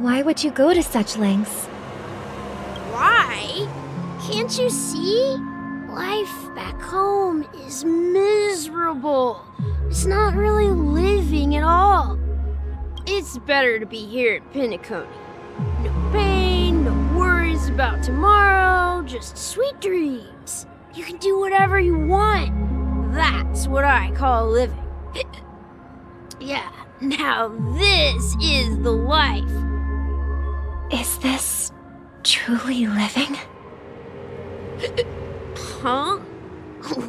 S: Why would you go to such lengths?
H: Why? Can't you see? Life back home is miserable. It's not really living at all. It's better to be here at Penacony. No pain, no worries about tomorrow, just sweet dreams. You can do whatever you want. That's what I call living. Yeah, now this is the life.
S: Is this truly living?
H: Huh?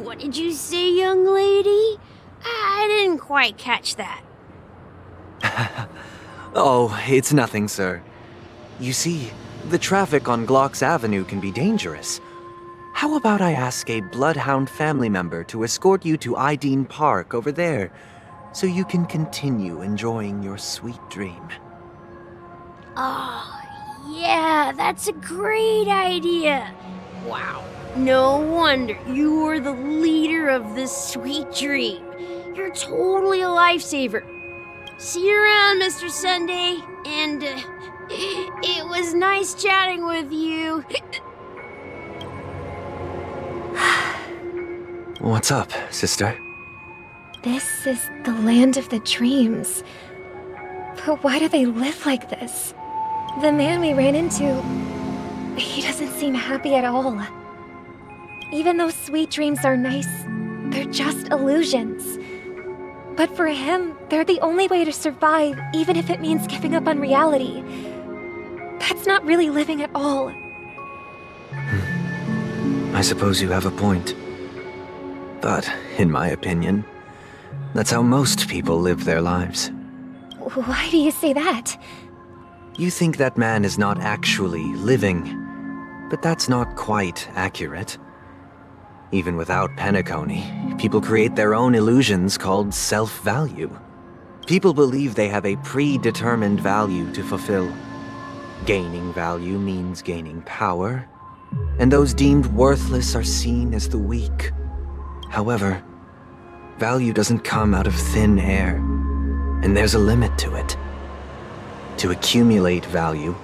H: What did you say, young lady? I didn't quite catch that.
O: Oh, it's nothing, sir. You see, the traffic on Glock's Avenue can be dangerous. How about I ask a Bloodhound family member to escort you to Ideen Park over there, so you can continue enjoying your sweet dream?
H: Oh, yeah, that's a great idea. Wow, no wonder you were the leader of this sweet dream. You're totally a lifesaver. See you around, Mr. Sunday, and it was nice chatting with you.
O: What's up, sister?
S: This is the land of the dreams. But why do they live like this? The man we ran into, he doesn't seem happy at all. Even though sweet dreams are nice, they're just illusions. But for him, they're the only way to survive, even if it means giving up on reality. That's not really living at all.
O: I suppose you have a point. But, in my opinion, that's how most people live their lives.
S: Why do you say that?
O: You think that man is not actually living, but that's not quite accurate. Even without Penacony, people create their own illusions called self-value. People believe they have a predetermined value to fulfill. Gaining value means gaining power, and those deemed worthless are seen as the weak. However, value doesn't come out of thin air, and there's a limit to it. To accumulate value,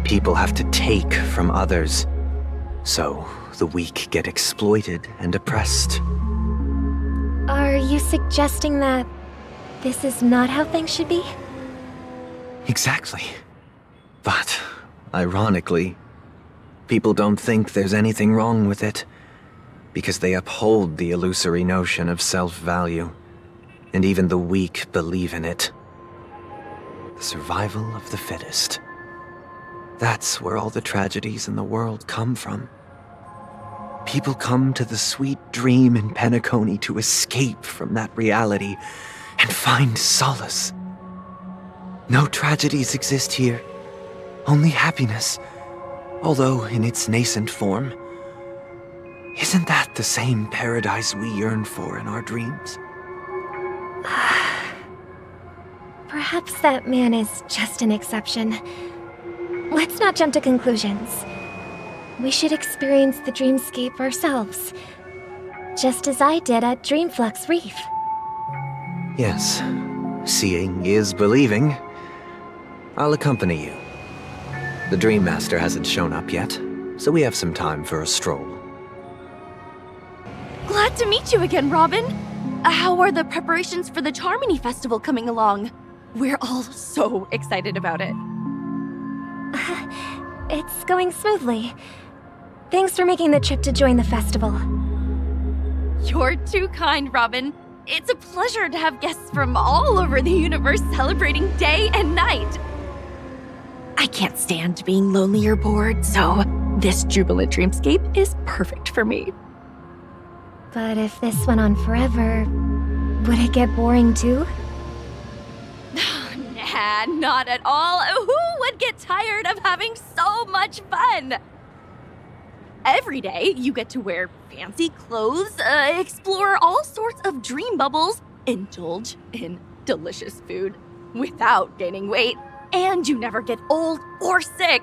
O: people have to take from others. So, the weak get exploited and oppressed.
S: Are you suggesting that this is not how things should be?
O: Exactly. But, ironically, people don't think there's anything wrong with it, because they uphold the illusory notion of self-value, and even the weak believe in it. The survival of the fittest. That's where all the tragedies in the world come from. People come to the sweet dream in Penacony to escape from that reality and find solace. No tragedies exist here, only happiness, although in its nascent form. Isn't that the same paradise we yearn for in our dreams?
S: Perhaps that man is just an exception. Let's not jump to conclusions. We should experience the dreamscape ourselves, just as I did at Dreamflux Reef.
O: Yes, seeing is believing. I'll accompany you. The Dream Master hasn't shown up yet, so we have some time for a stroll.
H: Glad to meet you again, Robin. How are the preparations for the Charmony Festival coming along? We're all so excited about it.
S: It's going smoothly. Thanks for making the trip to join the festival.
H: You're too kind, Robin. It's a pleasure to have guests from all over the universe celebrating day and night. I can't stand being lonely or bored, so this jubilant dreamscape is perfect for me.
S: But if this went on forever, would it get boring too?
H: Nah, not at all. Who would get tired of having so much fun? Every day, you get to wear fancy clothes, explore all sorts of dream bubbles, indulge in delicious food without gaining weight, and you never get old or sick.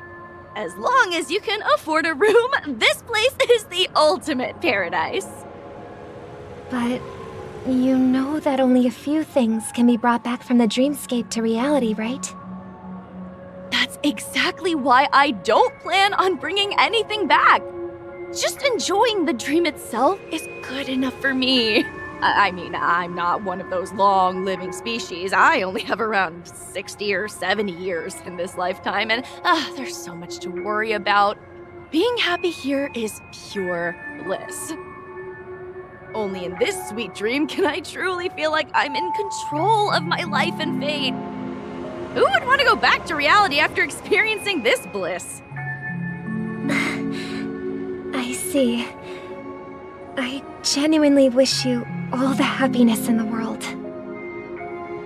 H: As long as you can afford a room, this place is the ultimate paradise.
S: But you know that only a few things can be brought back from the dreamscape to reality, right?
H: That's exactly why I don't plan on bringing anything back. Just enjoying the dream itself is good enough for me. I mean, I'm not one of those long-living species. I only have around 60 or 70 years in this lifetime, and there's so much to worry about. Being happy here is pure bliss. Only in this sweet dream can I truly feel like I'm in control of my life and fate. Who would want to go back to reality after experiencing this bliss?
S: I see. I genuinely wish you all the happiness in the world.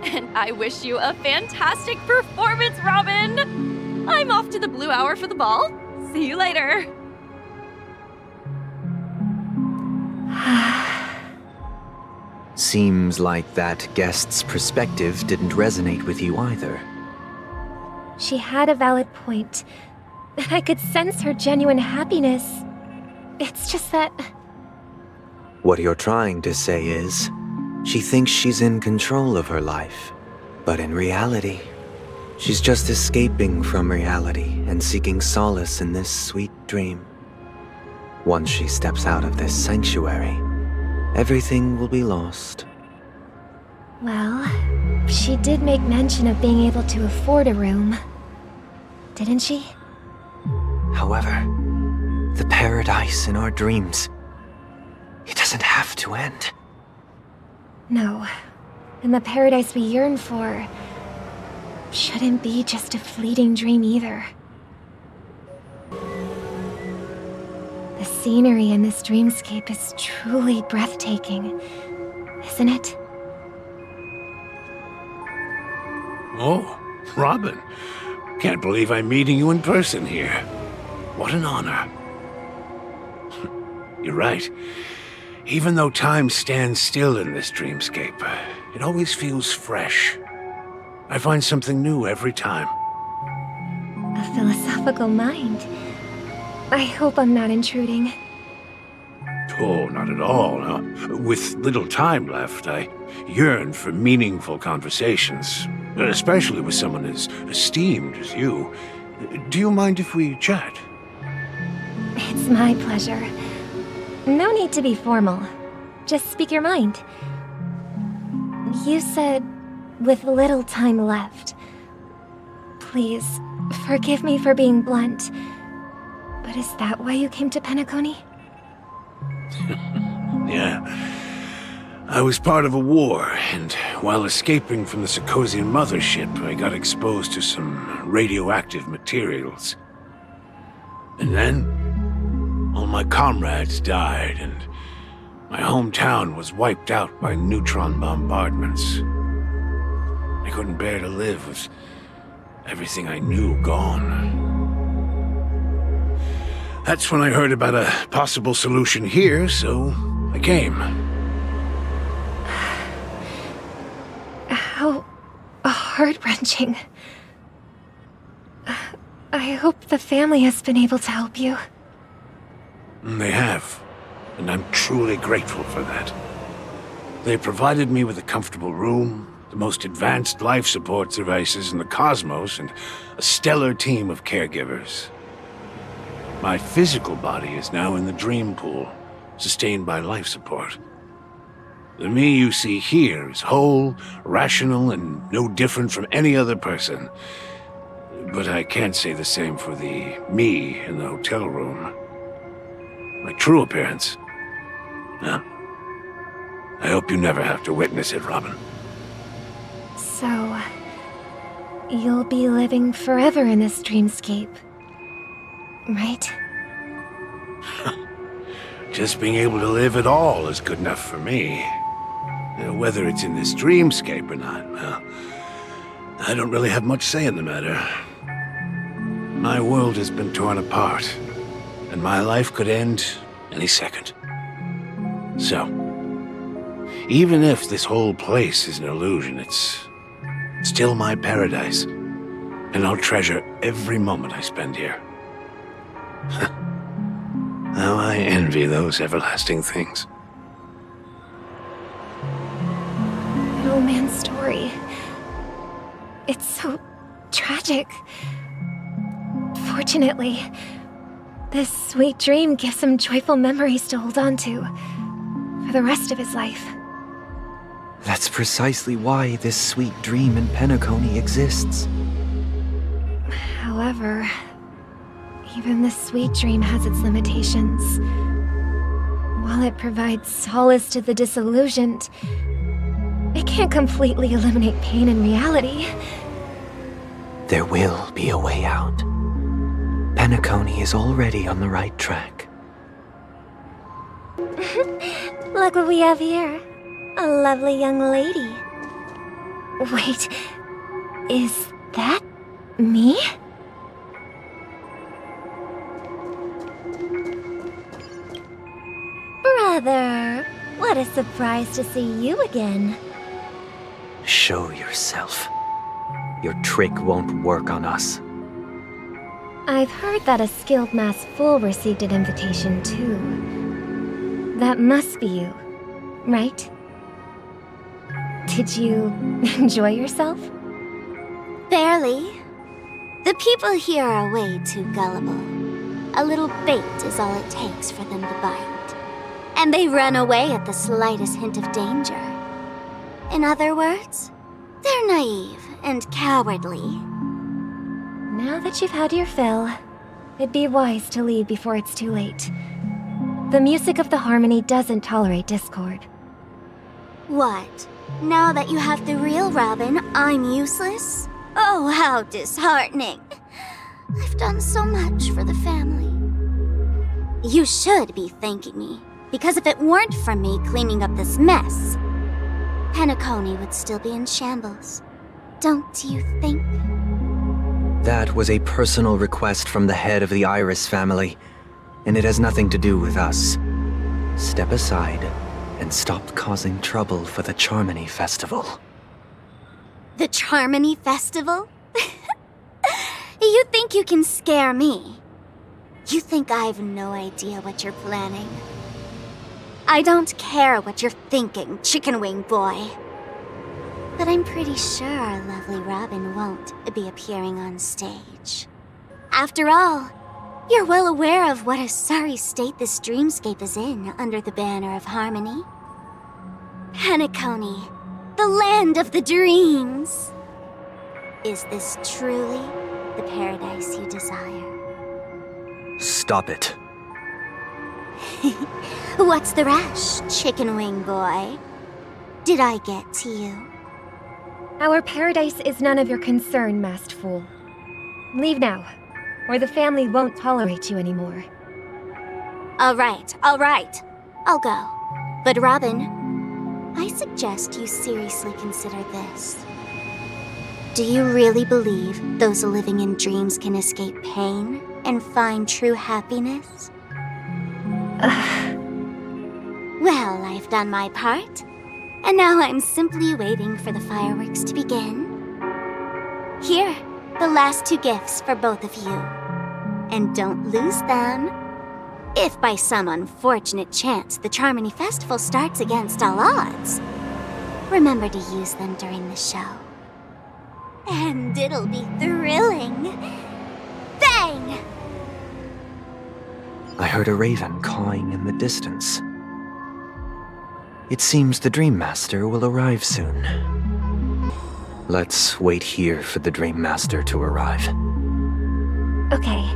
H: And I wish you a fantastic performance, Robin! I'm off to the Blue Hour for the ball. See you later.
O: Seems like that guest's perspective didn't resonate with you either.
S: She had a valid point. I could sense her genuine happiness. It's just that...
O: What you're trying to say is, she thinks she's in control of her life. But in reality, she's just escaping from reality and seeking solace in this sweet dream. Once she steps out of this sanctuary, everything will be lost.
S: Well, she did make mention of being able to afford a room. Didn't she?
O: However, the paradise in our dreams, it doesn't have to end.
S: No. And the paradise we yearn for shouldn't be just a fleeting dream either. The scenery in this dreamscape is truly breathtaking, isn't it?
T: Oh, Robin. Can't believe I'm meeting you in person here. What an honor. You're right. Even though time stands still in this dreamscape, it always feels fresh. I find something new every time.
S: A philosophical mind. I hope I'm not intruding.
T: Oh, not at all. No. With little time left, I yearn for meaningful conversations, especially with someone as esteemed as you. Do you mind if we chat?
S: It's my pleasure. No need to be formal. Just speak your mind. You said, with little time left. Please, forgive me for being blunt. But is that why you came to Penacony?
T: Yeah. I was part of a war, and while escaping from the Sarkosian mothership, I got exposed to some radioactive materials. And then, all my comrades died, and my hometown was wiped out by neutron bombardments. I couldn't bear to live with everything I knew gone. That's when I heard about a possible solution here, so I came.
S: How heart-wrenching. I hope the family has been able to help you.
T: They have, and I'm truly grateful for that. They provided me with a comfortable room, the most advanced life support devices in the cosmos, and a stellar team of caregivers. My physical body is now in the dream pool, sustained by life support. The me you see here is whole, rational, and no different from any other person. But I can't say the same for the me in the hotel room. My true appearance? No. I hope you never have to witness it, Robin.
S: So, you'll be living forever in this dreamscape, right?
T: Just being able to live at all is good enough for me. Whether it's in this dreamscape or not, well, I don't really have much say in the matter. My world has been torn apart, and my life could end any second. So, even if this whole place is an illusion, it's still my paradise, and I'll treasure every moment I spend here. How I envy those everlasting things.
S: An old man's story. It's so tragic. Fortunately, this sweet dream gives him joyful memories to hold on to for the rest of his life.
O: That's precisely why this sweet dream in Penacony exists.
S: However, even this sweet dream has its limitations. While it provides solace to the disillusioned, it can't completely eliminate pain in reality.
O: There will be a way out. Penacony is already on the right track.
S: Look what we have here. A lovely young lady. Wait, is that me? Brother, what a surprise to see you again.
O: Show yourself. Your trick won't work on us.
S: I've heard that a skilled mass fool received an invitation too. That must be you, right? Did you enjoy yourself?
B: Barely. The people here are way too gullible. A little bait is all it takes for them to bite. And they run away at the slightest hint of danger. In other words, they're naive and cowardly.
S: Now that you've had your fill, it'd be wise to leave before it's too late. The music of the harmony doesn't tolerate discord.
B: What? Now that you have the real Robin, I'm useless? Oh, how disheartening. I've done so much for the family. You should be thanking me, because if it weren't for me cleaning up this mess, Penacony would still be in shambles. Don't you think?
O: That was a personal request from the head of the Iris family, and it has nothing to do with us. Step aside and stop causing trouble for the Charmony Festival.
B: The Charmony Festival? You think you can scare me? You think I have no idea what you're planning? I don't care what you're thinking, chicken wing boy. But I'm pretty sure our lovely Robin won't be appearing on stage. After all, You're well aware of what a sorry state this dreamscape is in under the banner of harmony. Penacony, the land of the dreams. Is this truly the paradise you desire?
O: Stop it.
B: What's the rush, chicken wing boy? Did I get to you?
S: Our paradise is none of your concern, masked fool. Leave now, or the family won't tolerate you anymore.
B: All right. I'll go. But Robin, I suggest you seriously consider this. Do you really believe those living in dreams can escape pain and find true happiness? Well, I've done my part, and now I'm simply waiting for the fireworks to begin. Here, the last 2 gifts for both of you. And don't lose them. If by some unfortunate chance the Charmony Festival starts against all odds, remember to use them during the show. And it'll be thrilling. Bang!
O: I heard a raven cawing in the distance. It seems the Dream Master will arrive soon. Let's wait here for the Dream Master to arrive.
S: Okay.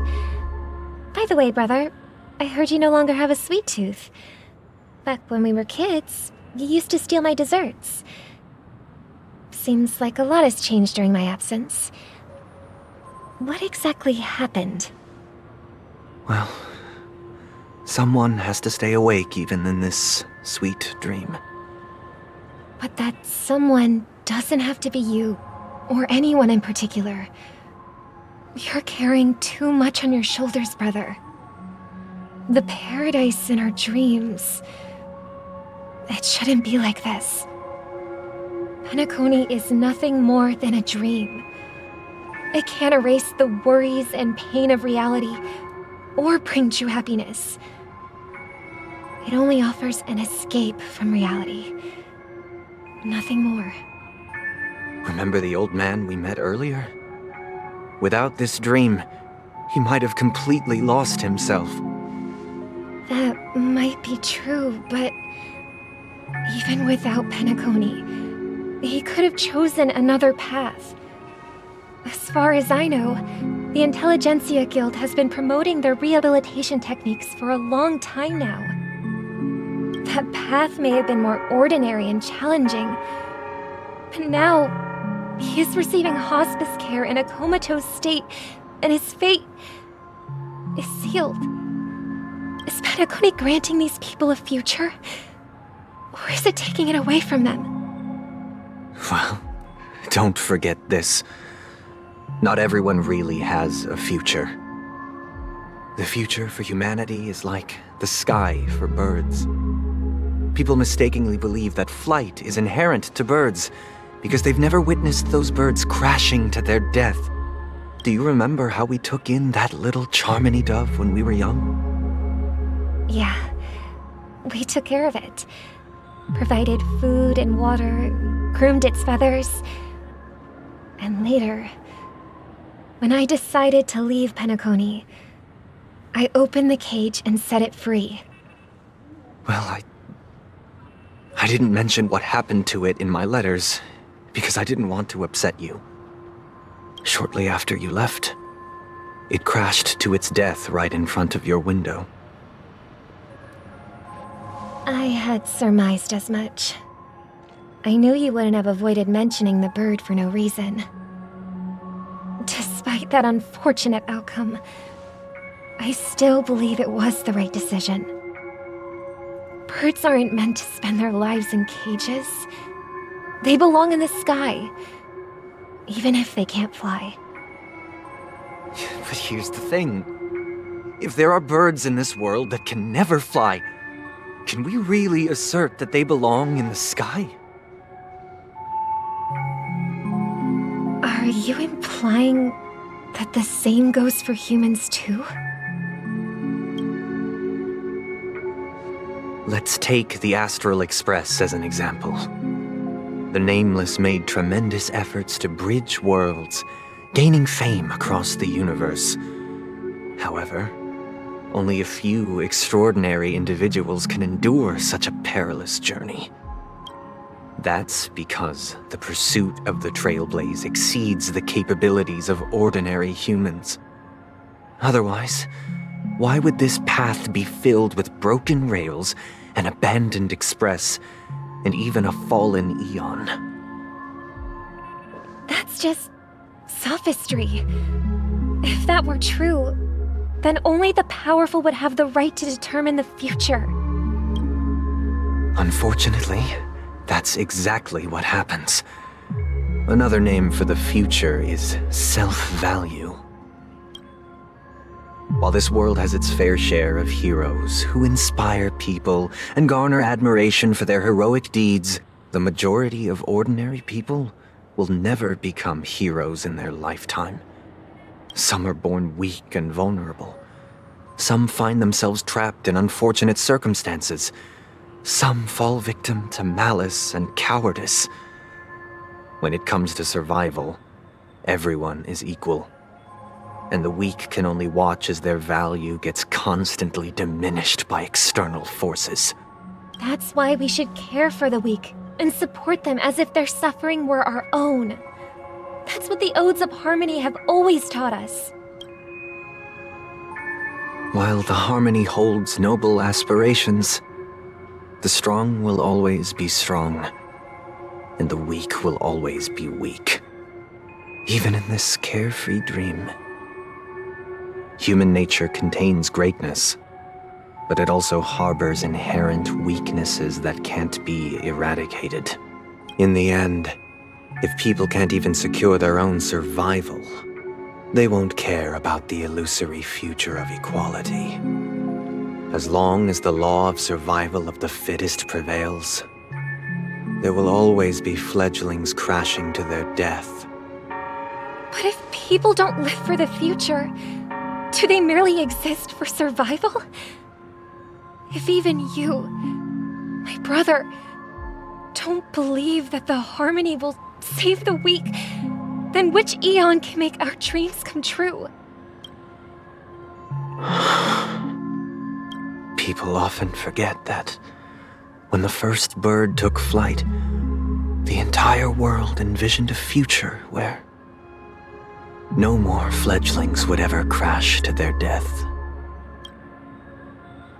S: By the way, brother, I heard you no longer have a sweet tooth. Back when we were kids, you used to steal my desserts. Seems like a lot has changed during my absence. What exactly happened?
O: Well, someone has to stay awake even in this sweet dream.
S: But that someone doesn't have to be you, or anyone in particular. You're carrying too much on your shoulders, brother. The paradise in our dreams. It shouldn't be like this. Penacony is nothing more than a dream. It can't erase the worries and pain of reality, or bring true happiness. It only offers an escape from reality. Nothing more.
O: Remember the old man we met earlier? Without this dream, he might have completely lost himself.
S: That might be true, but even without Penacony, he could have chosen another path. As far as I know, the Intelligentsia Guild has been promoting their rehabilitation techniques for a long time now. That path may have been more ordinary and challenging, but now he is receiving hospice care in a comatose state, and his fate is sealed. Is Penacony granting these people a future? Or is it taking it away from them?
O: Well, don't forget this. Not everyone really has a future. The future for humanity is like the sky for birds. People mistakenly believe that flight is inherent to birds because they've never witnessed those birds crashing to their death. Do you remember how we took in that little Charmony dove when we were young?
S: Yeah, we took care of it. Provided food and water, groomed its feathers. And later, when I decided to leave Penacony, I opened the cage and set it free.
O: Well, I didn't mention what happened to it in my letters because I didn't want to upset you. Shortly after you left, it crashed to its death right in front of your window.
S: I had surmised as much. I knew you wouldn't have avoided mentioning the bird for no reason. Despite that unfortunate outcome, I still believe it was the right decision. Birds aren't meant to spend their lives in cages. They belong in the sky, even if they can't fly.
O: But here's the thing. If there are birds in this world that can never fly, can we really assert that they belong in the sky?
S: Are you implying that the same goes for humans too?
O: Let's take the Astral Express as an example. The Nameless made tremendous efforts to bridge worlds, gaining fame across the universe. However, only a few extraordinary individuals can endure such a perilous journey. That's because the pursuit of the Trailblaze exceeds the capabilities of ordinary humans. Otherwise, why would this path be filled with broken rails, an abandoned express, and even a fallen Eon?
S: That's just sophistry. If that were true, then only the powerful would have the right to determine the future.
O: Unfortunately, that's exactly what happens. Another name for the future is self-value. While this world has its fair share of heroes who inspire people and garner admiration for their heroic deeds, the majority of ordinary people will never become heroes in their lifetime. Some are born weak and vulnerable. Some find themselves trapped in unfortunate circumstances. Some fall victim to malice and cowardice. When it comes to survival, everyone is equal. And the weak can only watch as their value gets constantly diminished by external forces.
S: That's why we should care for the weak and support them as if their suffering were our own. That's what the Odes of Harmony have always taught us.
O: While the Harmony holds noble aspirations, the strong will always be strong, and the weak will always be weak. Even in this carefree dream. Human nature contains greatness, but it also harbors inherent weaknesses that can't be eradicated. In the end, if people can't even secure their own survival, they won't care about the illusory future of equality. As long as the law of survival of the fittest prevails, there will always be fledglings crashing to their death.
S: But if people don't live for the future, do they merely exist for survival? If even you, my brother, don't believe that the Harmony will save the weak, then which Eon can make our dreams come true?
O: People often forget that when the first bird took flight, the entire world envisioned a future where no more fledglings would ever crash to their death.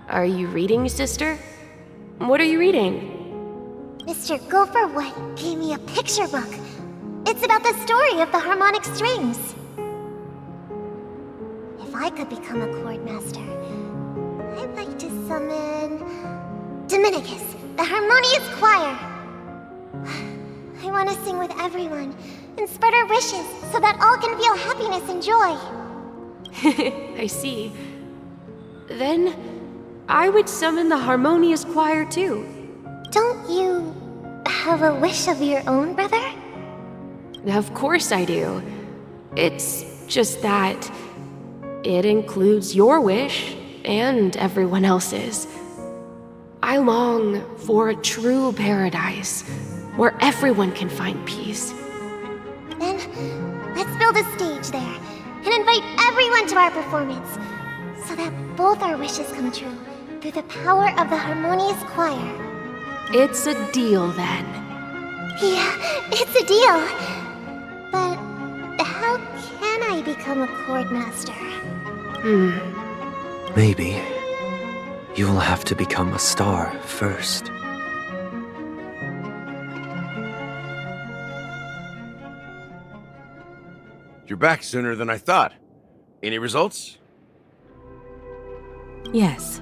U: Are you reading, sister? What are you reading?
B: Mr. Gopherwood gave me a picture book. It's about the story of the harmonic strings. If I could become a chord master, I'd like to summon Dominicus, the harmonious choir. I want to sing with everyone and spread our wishes so that all can feel happiness and joy.
U: I see. Then I would summon the harmonious choir too.
B: Don't you have a wish of your own, brother?
U: Of course I do. It's just that it includes your wish and everyone else's. I long for a true paradise where everyone can find peace.
B: Then, let's build a stage there and invite everyone to our performance so that both our wishes come true through the power of the harmonious choir.
U: It's a deal then.
B: Yeah, it's a deal. But how can I become a chord master?
O: Maybe you'll have to become a star first.
D: You're back sooner than I thought. Any results?
C: Yes.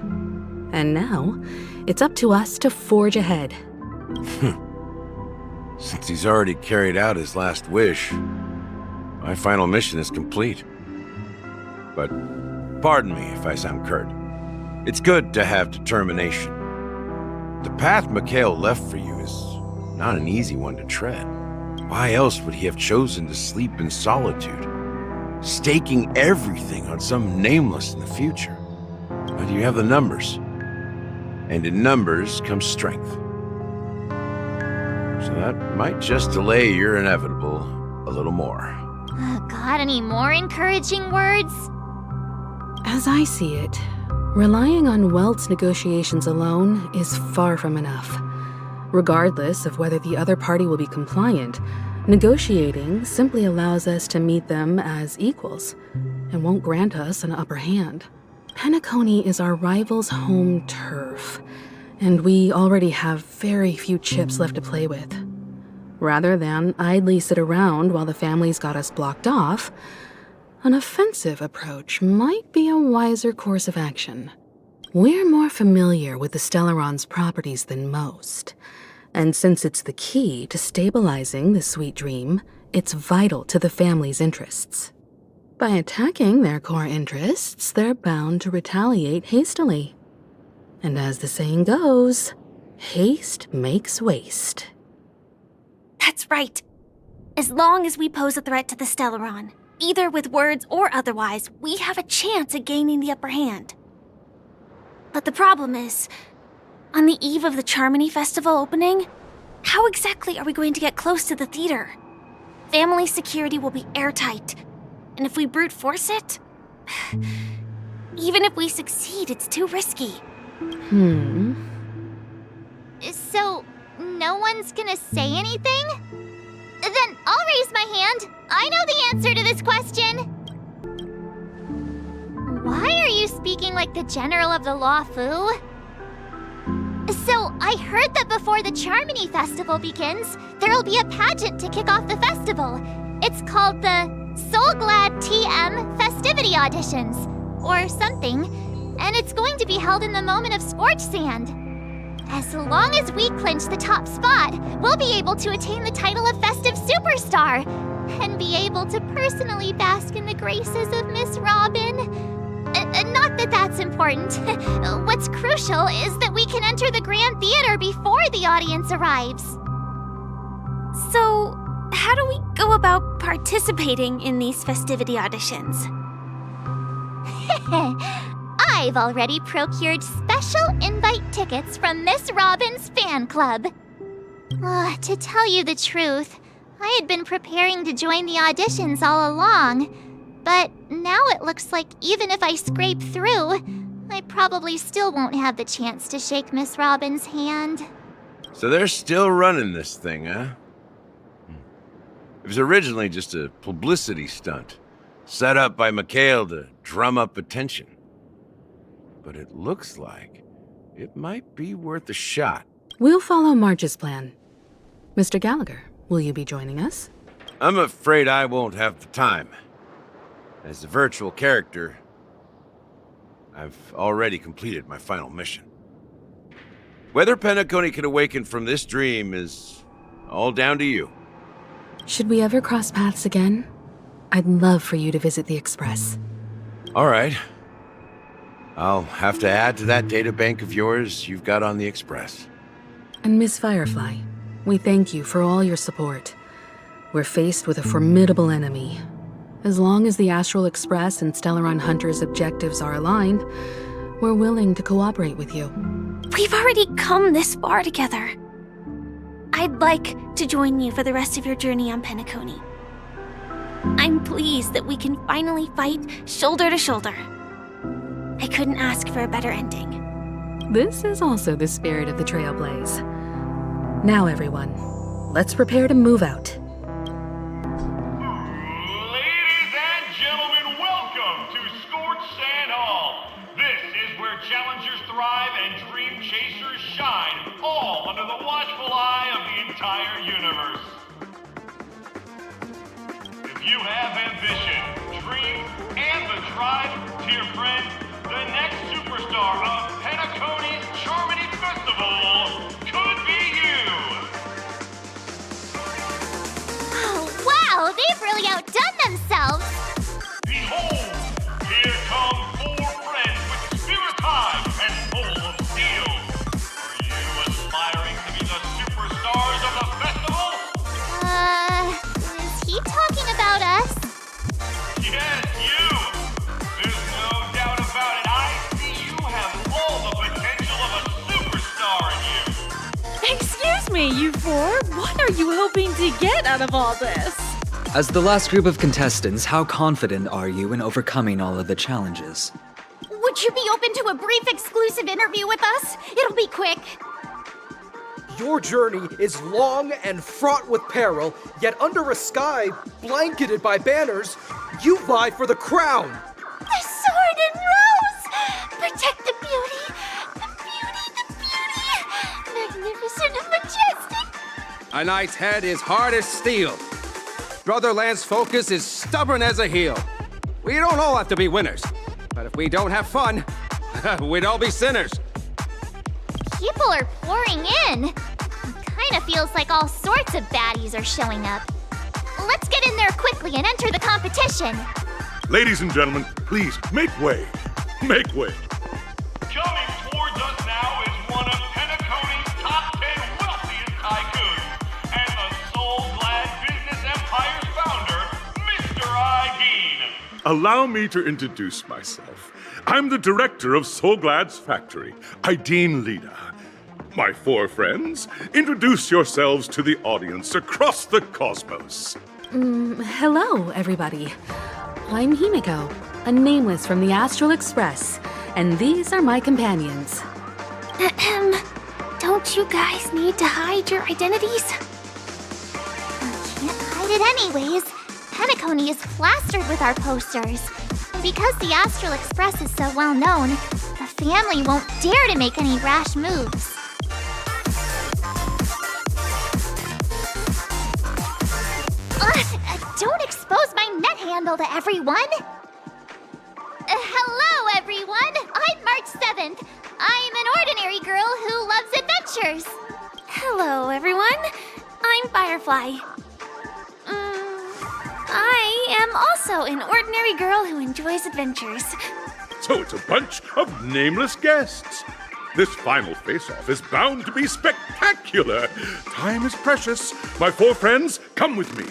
C: And now, it's up to us to forge ahead.
D: Since he's already carried out his last wish, my final mission is complete. But pardon me if I sound curt. It's good to have determination. The path Mikhail left for you is not an easy one to tread. Why else would he have chosen to sleep in solitude, staking everything on some nameless in the future? But you have the numbers, and in numbers comes strength. So that might just delay your inevitable a little more.
B: Got any more encouraging words?
C: As I see it, relying on Welt's negotiations alone is far from enough. Regardless of whether the other party will be compliant, negotiating simply allows us to meet them as equals and won't grant us an upper hand. Penacony is our rival's home turf, and we already have very few chips left to play with. Rather than idly sit around while the family's got us blocked off, an offensive approach might be a wiser course of action. We're more familiar with the Stellaron's properties than most, and since it's the key to stabilizing the sweet dream, it's vital to the family's interests. By attacking their core interests, they're bound to retaliate hastily. And as the saying goes, haste makes waste.
H: That's right. As long as we pose a threat to the Stellaron, either with words or otherwise, we have a chance at gaining the upper hand. But the problem is, on the eve of the Charmony Festival opening, how exactly are we going to get close to the theater? Family security will be airtight, and if we brute force it, even if we succeed, it's too risky.
B: So, no one's gonna say anything? Then I'll raise my hand. I know the answer to this question. Why are you speaking like the General of the Luofu? So, I heard that before the Charmony Festival begins, there'll be a pageant to kick off the festival. It's called the Soul Glad TM Festivity Auditions, or something, and it's going to be held in the moment of Scorch Sand. As long as we clinch the top spot, we'll be able to attain the title of Festive Superstar, and be able to personally bask in the graces of Miss Robin. Not that that's important. What's crucial is that we can enter the Grand Theater before the audience arrives.
H: So, how do we go about participating in these festivity auditions?
B: I've already procured special invite tickets from Miss Robin's fan club. To tell you the truth, I had been preparing to join the auditions all along, but now it looks like even if I scrape through, I probably still won't have the chance to shake Miss Robin's hand.
D: So they're still running this thing, huh? It was originally just a publicity stunt, set up by Mikhail to drum up attention. But it looks like it might be worth a shot.
C: We'll follow March's plan. Mr. Gallagher, will you be joining us?
D: I'm afraid I won't have the time. As a virtual character, I've already completed my final mission. Whether Penacony can awaken from this dream is all down to you.
C: Should we ever cross paths again? I'd love for you to visit the Express.
D: All right. I'll have to add to that data bank of yours you've got on the Express.
C: And Miss Firefly, we thank you for all your support. We're faced with a formidable enemy. As long as the Astral Express and Stellaron Hunter's objectives are aligned, we're willing to cooperate with you.
H: We've already come this far together. I'd like to join you for the rest of your journey on Penacony. I'm pleased that we can finally fight shoulder to shoulder. I couldn't ask for a better ending.
C: This is also the spirit of the Trailblaze. Now, everyone, let's prepare to move out.
E: Ladies and gentlemen, welcome to Scorch Sand Hall. This is where challengers thrive and dream chasers shine, all under the watchful eye of the entire universe. If you have ambition, dream, and the drive, dear friend, the next superstar of Penacony's Charmony Festival could be you!
B: Oh, wow! They've really outdone themselves!
E: Behold! Here come 4 friends with spirit high and full of steel! Are you aspiring to be the superstars of the festival?
B: Is he talking about us?
E: Yes, you! There's no doubt about it. I see you have all the potential of a superstar in you!
V: Excuse me, you 4. What are you hoping to get out of all this?
W: As the last group of contestants, how confident are you in overcoming all of the challenges?
B: you be open to a brief exclusive interview with us? It'll be quick.
I: Your journey is long and fraught with peril, yet under a sky blanketed by banners, you vie for the crown.
B: The sword and rose! Protect the beauty! The beauty, the beauty! Magnificent and majestic!
P: A knight's head is hard as steel. Brother Lance's focus is stubborn as a heel. We don't all have to be winners, but if we don't have fun, we'd all be sinners.
B: People are pouring in. It kinda feels like all sorts of baddies are showing up. Let's get in there quickly and enter the competition.
E: Ladies and gentlemen, please make way. Make way. Coming towards us now is one of Penacony's top 10 wealthiest tycoons and the soul-glad business empire's founder, Mr. Ideen. Allow me to introduce myself. I'm the director of Soulglad's factory, Ideen Lida. My four friends, introduce yourselves to the audience across the cosmos.
C: Hello, everybody. I'm Himiko, a nameless from the Astral Express, and these are my companions.
B: Don't you guys need to hide your identities? Can't hide it anyways. Penacony is plastered with our posters. Because the Astral Express is so well known, the family won't dare to make any rash moves. Don't expose my net handle to everyone! Hello, everyone! I'm March 7th. I'm an ordinary girl who loves adventures.
H: Hello, everyone. I'm Firefly. I am also an ordinary girl who enjoys adventures.
E: So it's a bunch of nameless guests. This final face-off is bound to be spectacular. Time is precious. My four friends, come with me.